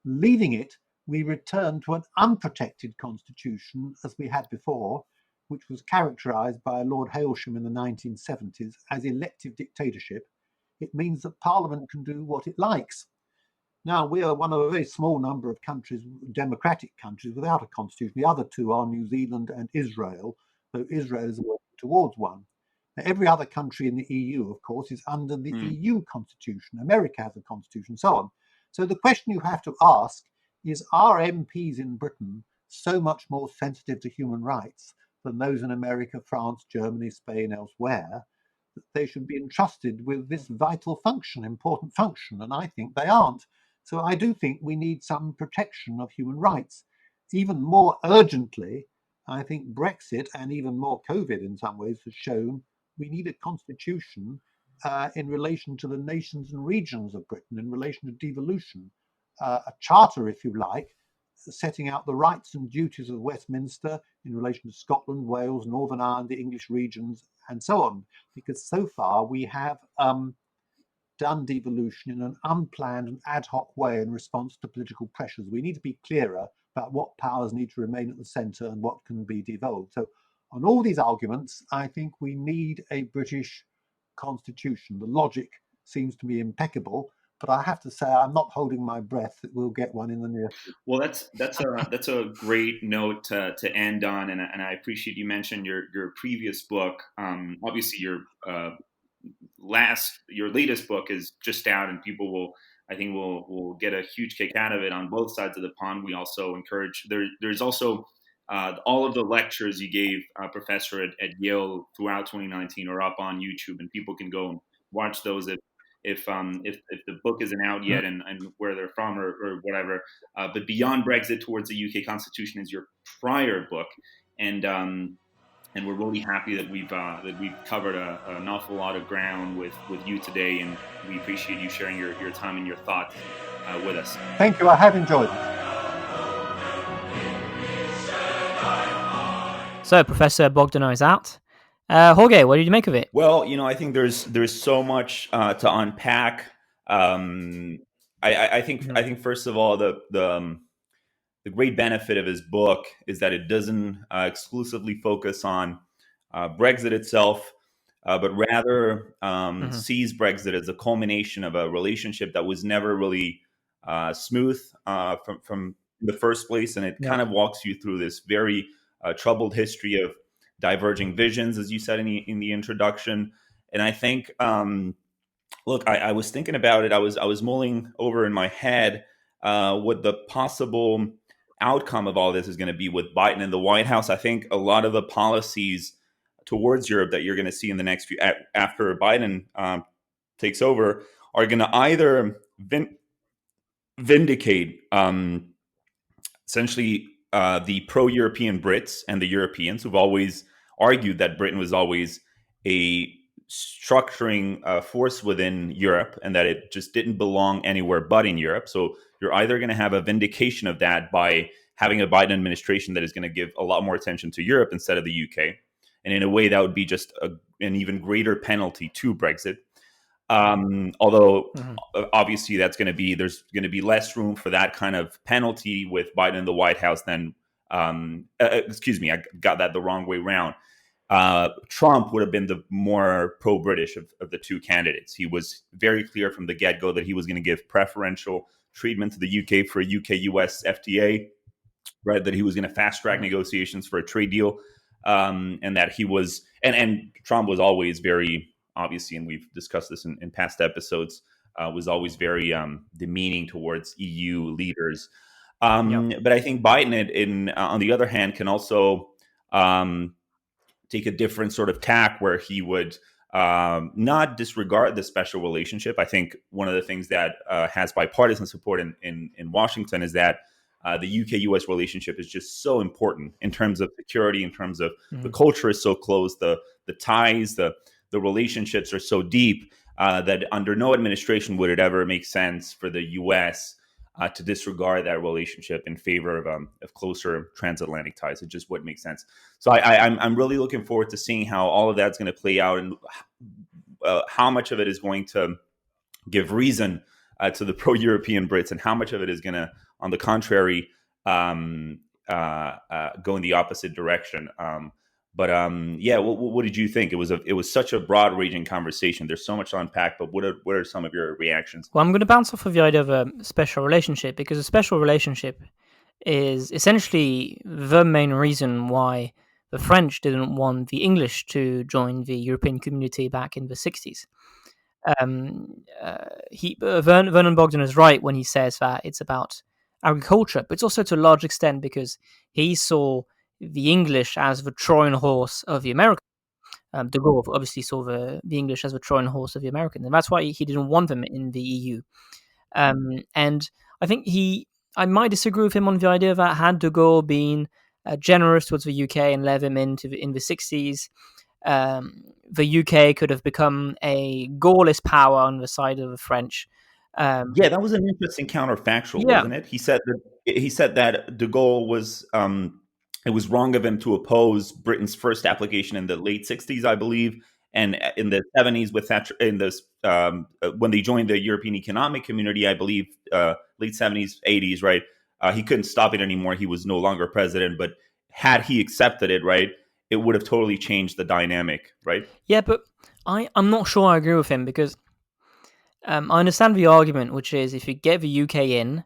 A: Leaving it, we returned to an unprotected constitution as we had before, which was characterised by Lord Hailsham in the 1970s as elective dictatorship. It means that Parliament can do what it likes. Now, we are one of a very small number of countries, democratic countries, without a constitution. The other two are New Zealand and Israel, though Israel is working towards one. Now, every other country in the EU, of course, is under the EU constitution. America has a constitution, and so on. So the question you have to ask is, are MPs in Britain so much more sensitive to human rights than those in America, France, Germany, Spain, elsewhere, that they should be entrusted with this vital function, important function? And I think they aren't. So I do think we need some protection of human rights. Even more urgently, I think Brexit and even more COVID in some ways has shown we need a constitution in relation to the nations and regions of Britain, in relation to devolution, a charter, if you like, setting out the rights and duties of Westminster in relation to Scotland, Wales, Northern Ireland, the English regions, and so on. Because so far we have done devolution in an unplanned and ad hoc way in response to political pressures. We need to be clearer about what powers need to remain at the centre and what can be devolved. So on all these arguments, I think we need a British constitution. The logic seems to be impeccable, but I have to say I'm not holding my breath that we'll get one in the near future.
B: Well, that's a great note to end on, and I appreciate you mentioned your previous book. Obviously, your latest book is just out, and people will get a huge kick out of it on both sides of the pond. We also encourage there's also all of the lectures you gave, Professor, at Yale throughout 2019 are up on YouTube, and people can go and watch those if the book isn't out yet and where they're from or whatever. But Beyond Brexit Towards the UK Constitution is your prior book, and and we're really happy that we've covered an awful lot of ground with you today, and we appreciate you sharing your time and your thoughts with us.
A: Thank you. I have enjoyed it.
D: So Professor Bogdanor is out. Jorge, what did you make of it?
B: Well, I think there's so much to unpack. I think first of all, the great benefit of his book is that it doesn't exclusively focus on Brexit itself, but rather sees Brexit as a culmination of a relationship that was never really smooth from the first place, and it kind of walks you through this very troubled history of diverging visions, as you said in the introduction. And I think, look, I was thinking about it. I was mulling over in my head what the possible outcome of all this is going to be with Biden in the White House. I think a lot of the policies towards Europe that you're going to see in the next few after Biden takes over are going to either vindicate essentially the pro-European Brits and the Europeans who've always argued that Britain was always a structuring force within Europe and that it just didn't belong anywhere but in Europe. So you're either going to have a vindication of that by having a Biden administration that is going to give a lot more attention to Europe instead of the UK. And in a way, that would be just an even greater penalty to Brexit. Although obviously there's going to be less room for that kind of penalty with Biden in the White House than, excuse me, I got that the wrong way around. Trump would have been the more pro-British of the two candidates. He was very clear from the get-go that he was going to give preferential treatment to the UK for a UK-US FTA, right? That he was going to fast-track negotiations for a trade deal, and that he was, and Trump was always very, obviously, and we've discussed this in past episodes, was always very demeaning towards EU leaders. But I think Biden, on the other hand, can also take a different sort of tack where he would not disregard the special relationship. I think one of the things that has bipartisan support in Washington is that the UK-US relationship is just so important in terms of security, in terms of the culture is so close, the ties, the relationships are so deep that under no administration would it ever make sense for the US to disregard that relationship in favor of closer transatlantic ties. It just wouldn't make sense. So I'm really looking forward to seeing how all of that's going to play out and how much of it is going to give reason to the pro-European Brits and how much of it is going to, on the contrary, go in the opposite direction. Yeah, what did you think? It was such a broad ranging conversation. There's so much to unpack, but what are some of your reactions?
D: Well, I'm going to bounce off of the idea of a special relationship, because a special relationship is essentially the main reason why the French didn't want the English to join the European community back in the 60s. Vernon Bogdanor is right when he says that it's about agriculture, but it's also to a large extent because he saw the English as the Trojan horse of the Americans. De Gaulle obviously saw the English as the Trojan horse of the Americans, and that's why he didn't want them in the EU. And I think I might disagree with him on the idea that had De Gaulle been generous towards the UK and let them in the 60s, the UK could have become a Gaullist power on the side of the French.
B: Yeah, that was an interesting counterfactual, wasn't it? He said that De Gaulle was it was wrong of him to oppose Britain's first application in the late 60s, I believe, and in the 70s with Thatcher, in this when they joined the European Economic Community, I believe, late 70s, 80s, right? He couldn't stop it anymore. He was no longer president, but had he accepted it, right, it would have totally changed the dynamic, right?
D: Yeah, but I'm not sure I agree with him because I understand the argument, which is if you get the UK in,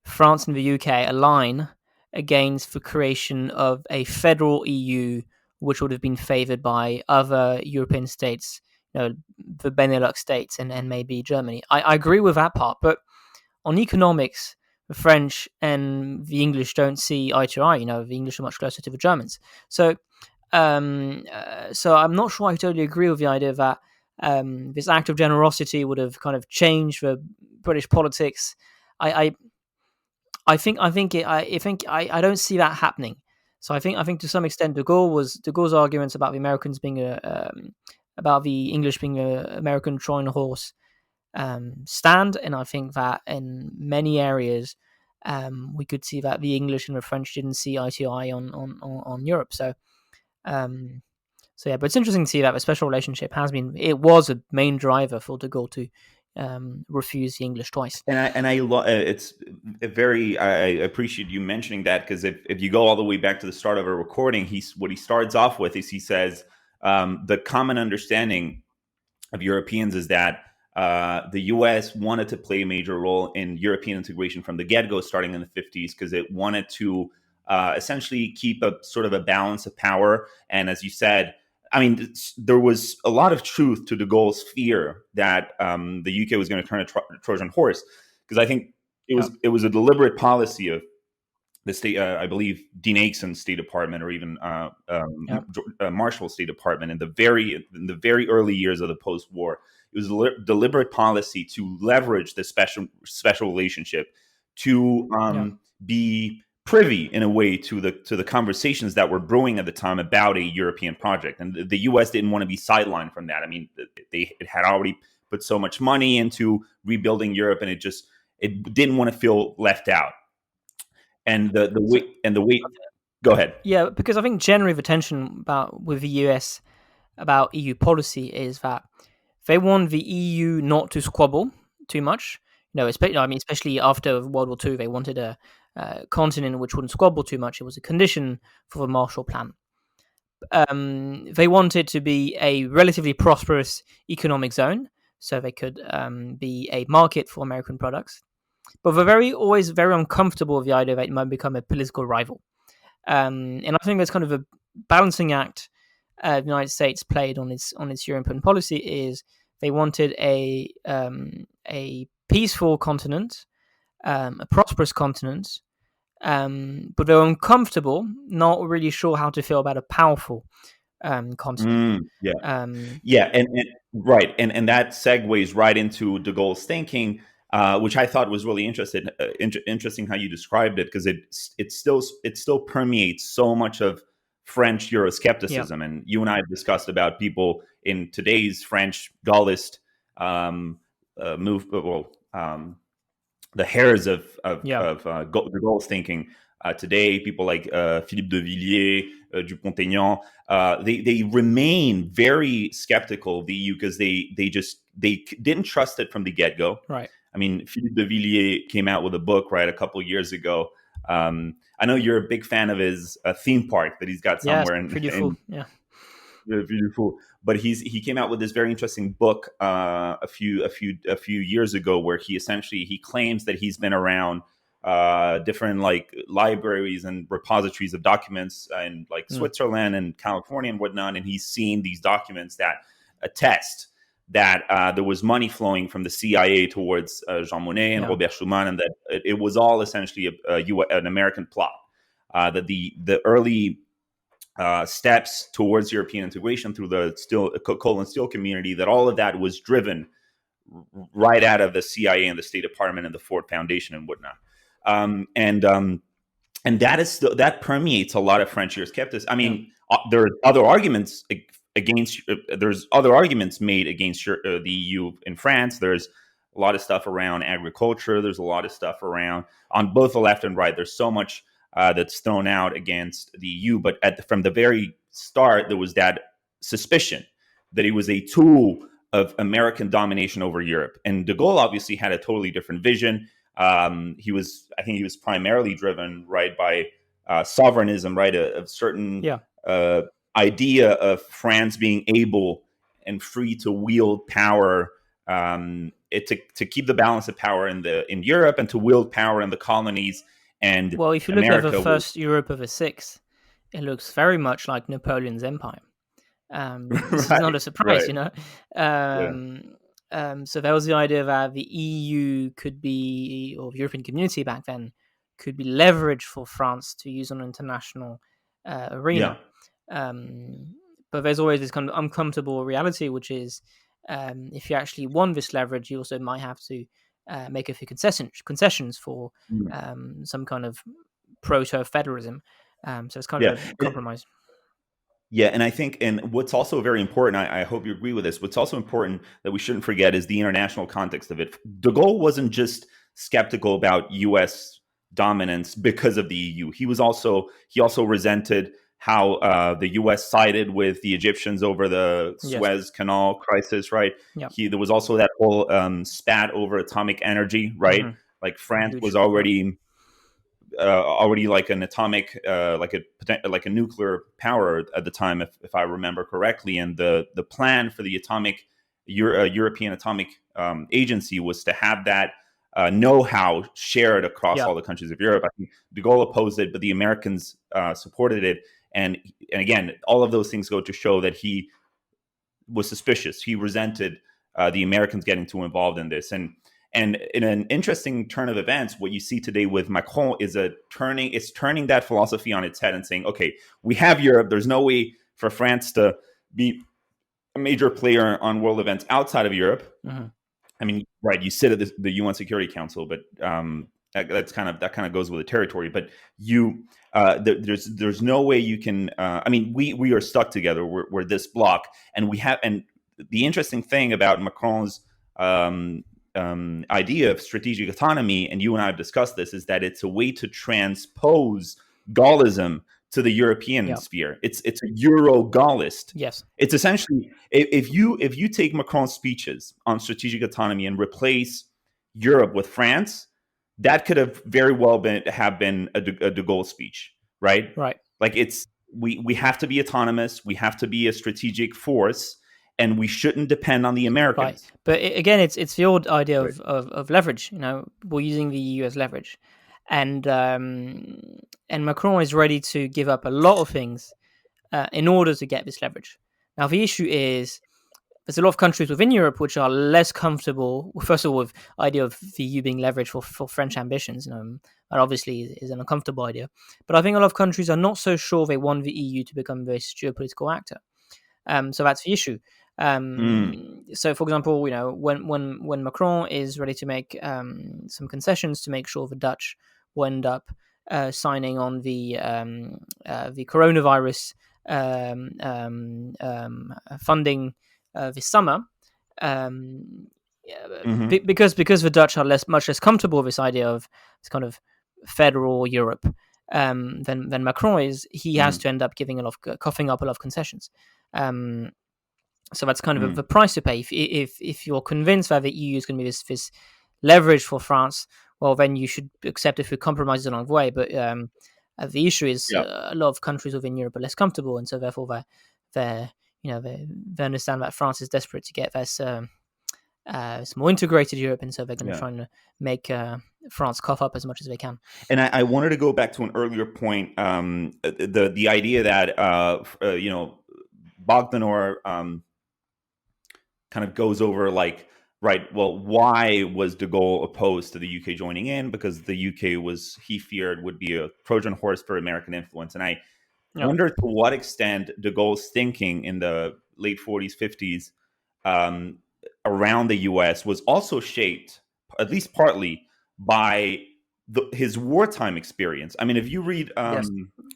D: France and the UK align against the creation of a federal EU, which would have been favoured by other European states, the Benelux states and maybe Germany. I agree with that part, but on economics, the French and the English don't see eye to eye. The English are much closer to the Germans. So I'm not sure I totally agree with the idea that this act of generosity would have kind of changed the British politics. I don't see that happening. So I think to some extent De Gaulle's arguments about the Americans being about the English being an American Trojan horse stand, and I think that in many areas we could see that the English and the French didn't see eye to eye on Europe. So yeah, but it's interesting to see that the special relationship was a main driver for De Gaulle to refuse the English twice.
B: It's very, I appreciate you mentioning that, because if you go all the way back to the start of a recording, what he starts off with is he says the common understanding of Europeans is that the U.S. wanted to play a major role in European integration from the get-go, starting in the 50s, because it wanted to essentially keep a sort of a balance of power. And as you said, I mean, there was a lot of truth to de Gaulle's fear that the UK was going to turn a Trojan horse, because I think it was a deliberate policy of the state, I believe Dean Aikeson's State Department, or even Marshall's State Department in the very early years of the post-war. It was a deliberate policy to leverage the special relationship to be privy in a way to the conversations that were brewing at the time about a European project, and the U.S. didn't want to be sidelined from that. I mean, it had already put so much money into rebuilding Europe, and it didn't want to feel left out. And the way. Go ahead.
D: Yeah, because I think generally the tension with the US about EU policy is that they want the EU not to squabble too much. Especially after World War II, they wanted a continent which wouldn't squabble too much. It was a condition for the Marshall Plan. They wanted to be a relatively prosperous economic zone, so they could be a market for American products. But they're always very uncomfortable with the idea that it might become a political rival. And I think that's kind of a balancing act the United States played on its European policy. Is they wanted a peaceful continent, a prosperous continent, but they're uncomfortable, not really sure how to feel about a powerful continent.
B: Right, and that segues right into de Gaulle's thinking, which I thought was really interesting how you described it, because it still permeates so much of French Euroscepticism. And you and I have discussed about people in today's French Gaullist the hairs of de Gaulle's thinking today. People like Philippe de Villiers, Dupont-Aignan, they remain very skeptical of the EU, because they didn't trust it from the get-go.
D: Right.
B: I mean, Philippe de Villiers came out with a book a couple of years ago. I know you're a big fan of his theme park that he's got somewhere.
D: Yeah, beautiful.
B: Beautiful. But he came out with this very interesting book a few years ago, where he claims that he's been around different libraries and repositories of documents in Switzerland and California and whatnot, and he's seen these documents that attest that there was money flowing from the CIA towards Jean Monnet and Robert Schuman, and that it was all essentially an American plot. That the early steps towards European integration through the coal and steel community, that all of that was driven right out of the CIA and the State Department and the Ford Foundation and whatnot. And that permeates a lot of French Eurosceptics. I mean, there's other arguments made against the EU in France. There's a lot of stuff around agriculture. There's a lot of stuff around on both the left and right. There's so much that's thrown out against the EU. But from the very start, there was that suspicion that it was a tool of American domination over Europe. And de Gaulle obviously had a totally different vision. I think he was primarily driven by sovereignism, a certain idea of France being able and free to wield power, to keep the balance of power in Europe, and to wield power in the colonies. And
D: if you look at the first Europe of the Six, it looks very much like Napoleon's empire. This is not a surprise, So there was the idea that the EU could be, or the European community back then, could be leveraged for France to use on an international arena. But there's always this kind of uncomfortable reality, which is if you actually won this leverage, you also might have to make a few concessions for some kind of proto-federalism. So it's kind of a compromise.
B: Yeah, and I think, and what's also very important, I hope you agree with this, what's also important that we shouldn't forget is the international context of it. De Gaulle wasn't just skeptical about U.S. dominance because of the EU. He also resented how the U.S. sided with the Egyptians over the Suez Canal crisis, right?
D: Yeah.
B: There was also that whole spat over atomic energy, right?
D: Mhm.
B: Like France
D: Huge.
B: was already like an atomic, like a nuclear power at the time, if I remember correctly. And the plan for the European Atomic Agency was to have that know-how shared across all the countries of Europe. I think de Gaulle opposed it, but the Americans supported it. And again, all of those things go to show that he was suspicious. He resented the Americans getting too involved in this. And in an interesting turn of events, what you see today with Macron is turning that philosophy on its head and saying, okay, we have Europe. There's no way for France to be a major player on world events outside of Europe.
D: Mm-hmm.
B: I mean, right, you sit at the UN Security Council, but that kind of goes with the territory. But there's no way you can. I mean, we are stuck together. We're this block, and the interesting thing about Macron's idea of strategic autonomy, and you and I have discussed this, is that it's a way to transpose Gaullism to the European sphere. It's a Euro-Gaullist.
D: Yes.
B: It's essentially, if you take Macron's speeches on strategic autonomy and replace Europe with France, that could have very well been a de Gaulle speech, right?
D: Right.
B: Like we have to be autonomous. We have to be a strategic force, and we shouldn't depend on the Americans.
D: Right. But again, it's the old idea of leverage. You know, we're using the EU as leverage, and Macron is ready to give up a lot of things in order to get this leverage. Now, the issue is there's a lot of countries within Europe which are less comfortable, first of all, with the idea of the EU being leveraged for French ambitions. That obviously is an uncomfortable idea. But I think a lot of countries are not so sure they want the EU to become this geopolitical actor. So that's the issue. So, for example, you know, when Macron is ready to make some concessions to make sure the Dutch will end up signing on the coronavirus funding this summer, because the Dutch are much less comfortable with this idea of this kind of federal Europe than Macron is. He has to end up coughing up a lot of concessions. So that's kind of the price to pay. If you're convinced that the EU is going to be this leverage for France, well, then you should accept it through compromises along the way. But the issue is a lot of countries within Europe are less comfortable, and so therefore they understand that France is desperate to get this more integrated Europe, and so they're going to try and make France cough up as much as they can.
B: And I wanted to go back to an earlier point, the idea that Bogdanor kind of goes over like, right, well, why was de Gaulle opposed to the UK joining in? Because the UK he feared, would be a Trojan horse for American influence. And I wonder to what extent de Gaulle's thinking in the late 40s, 50s around the US was also shaped, at least partly, by his wartime experience. I mean, if you read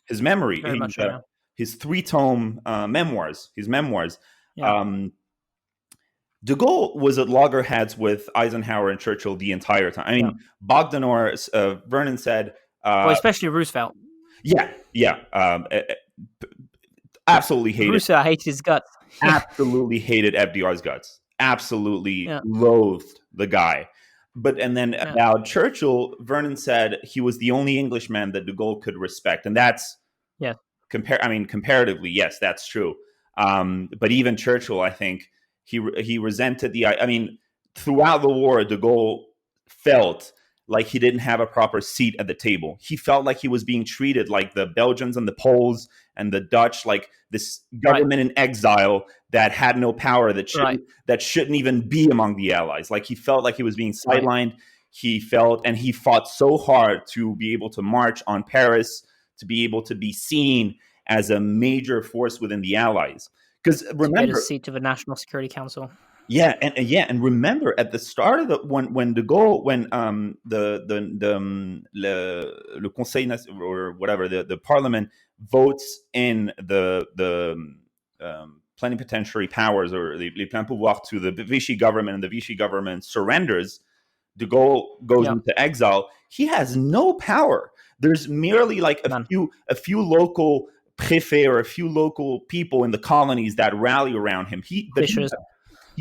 B: his memory, his 3-tome memoirs, de Gaulle was at loggerheads with Eisenhower and Churchill the entire time. I mean, Bogdanor, Vernon said...
D: well, especially Roosevelt.
B: Absolutely hated.
D: Roosevelt hated his guts.
B: Absolutely hated FDR's guts. Absolutely loathed the guy. And then about Churchill, Vernon said he was the only Englishman that de Gaulle could respect. And that's... comparatively, yes, that's true. But even Churchill, I think, he resented throughout the war, de Gaulle felt like he didn't have a proper seat at the table. He felt like he was being treated like the Belgians and the Poles and the Dutch, like this government in exile that had no power, that shouldn't even be among the Allies. Like he felt like he was being sidelined. He fought so hard to be able to march on Paris, to be able to be seen as a major force within the Allies. Because remember,
D: to get a seat to the National Security Council.
B: and remember at the start of when De Gaulle, when le Conseil or whatever the Parliament votes in the plenipotentiary powers or les pleins pouvoirs to the Vichy government, and the Vichy government surrenders, De Gaulle goes into exile. He has no power. There's merely like a few local préfets or a few local people in the colonies that rally around him. He's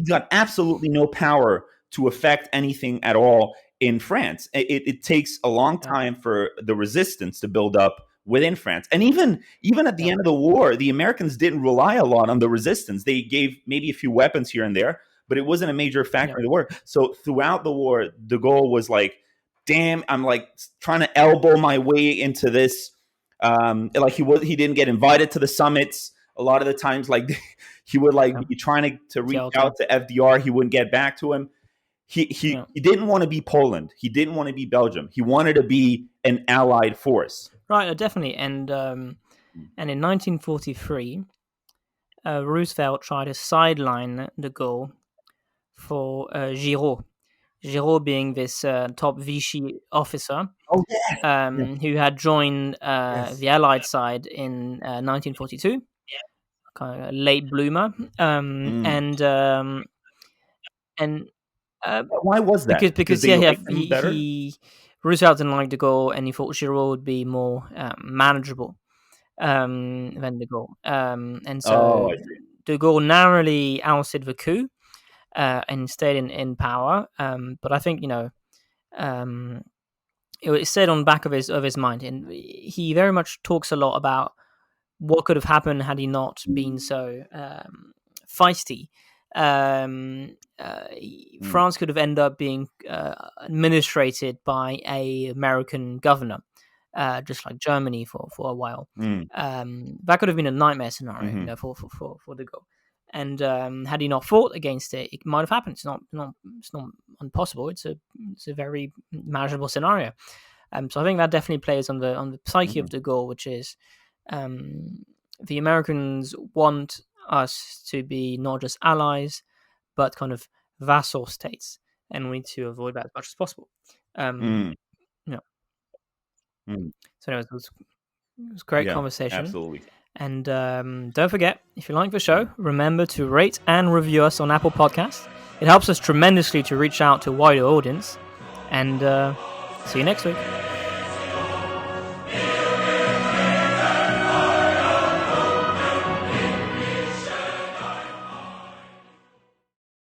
B: got absolutely no power to affect anything at all in France. It takes a long time for the resistance to build up within France. And even at the end of the war, the Americans didn't rely a lot on the resistance. They gave maybe a few weapons here and there, but it wasn't a major factor in the war. So throughout the war, De Gaulle was like, damn, I'm like trying to elbow my way into this. Like he didn't get invited to the summits. A lot of the times, like he would like be trying to reach out to FDR. He wouldn't get back to him. He didn't want to be Poland. He didn't want to be Belgium. He wanted to be an allied force.
D: Right, definitely. And in 1943, Roosevelt tried to sideline De Gaulle for Giraud. Giraud being this top Vichy officer who had joined the Allied side in 1942, kind of a late bloomer. And
B: why was that?
D: Because he Roosevelt didn't like De Gaulle, and he thought Giraud would be more manageable than De Gaulle. And so De Gaulle narrowly ousted the coup and stayed in power. But I think it stayed on the back of his mind, and he very much talks a lot about what could have happened had he not been so feisty. France could have ended up being administrated by a American governor, just like Germany for a while. That could have been a nightmare scenario, for De Gaulle. And had he not fought against it, it might have happened. It's not impossible. It's a very manageable scenario. So I think that definitely plays on the psyche of De Gaulle, which is the Americans want us to be not just allies, but kind of vassal states, and we need to avoid that as much as possible. So anyways, it was a great conversation.
B: Absolutely.
D: And don't forget, if you like the show, remember to rate and review us on Apple Podcasts. It helps us tremendously to reach out to a wider audience. And see you next week.